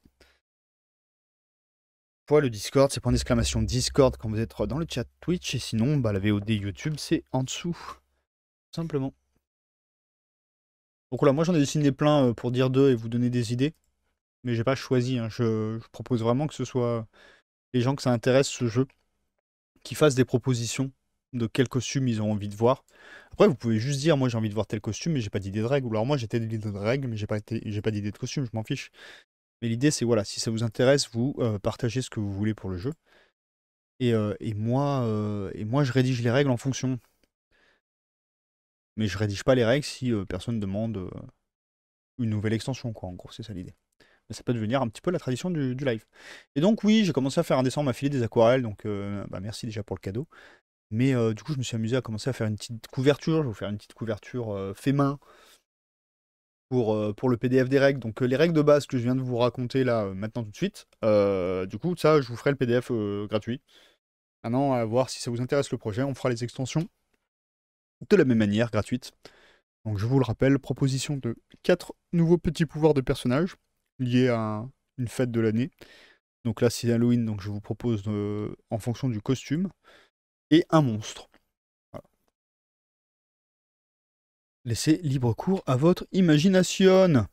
Le Discord, c'est point d'exclamation Discord quand vous êtes dans le chat Twitch. Et sinon, bah, la VOD YouTube, c'est en dessous. Simplement. Donc voilà, moi j'en ai dessiné plein pour dire deux et vous donner des idées. Mais j'ai pas choisi. Hein. Je propose vraiment que ce soit les gens que ça intéresse ce jeu qui fassent des propositions de quel costume ils ont envie de voir. Après, vous pouvez juste dire, moi j'ai envie de voir tel costume, mais j'ai pas d'idée de règle. Ou alors moi j'ai telle idée de règle, mais j'ai pas d'idée de costume, je m'en fiche. Mais l'idée c'est voilà, si ça vous intéresse, vous partagez ce que vous voulez pour le jeu. Et moi, je rédige les règles en fonction. Mais je rédige pas les règles si personne demande une nouvelle extension, quoi. En gros, c'est ça l'idée. Mais ça peut devenir un petit peu la tradition du live. Et donc oui, j'ai commencé à faire un dessin, m'affiler des aquarelles, donc bah, merci déjà pour le cadeau. Mais du coup, je me suis amusé à commencer à faire une petite couverture. Je vais vous faire une petite couverture fait main pour le PDF des règles. Donc les règles de base que je viens de vous raconter là, maintenant tout de suite. Du coup, ça, je vous ferai le PDF gratuit. Maintenant, à voir si ça vous intéresse le projet, on fera les extensions de la même manière, gratuite. Donc je vous le rappelle, proposition de 4 nouveaux petits pouvoirs de personnages liés à une fête de l'année. Donc là c'est Halloween, donc je vous propose en fonction du costume. Et un monstre. Voilà. Laissez libre cours à votre imagination.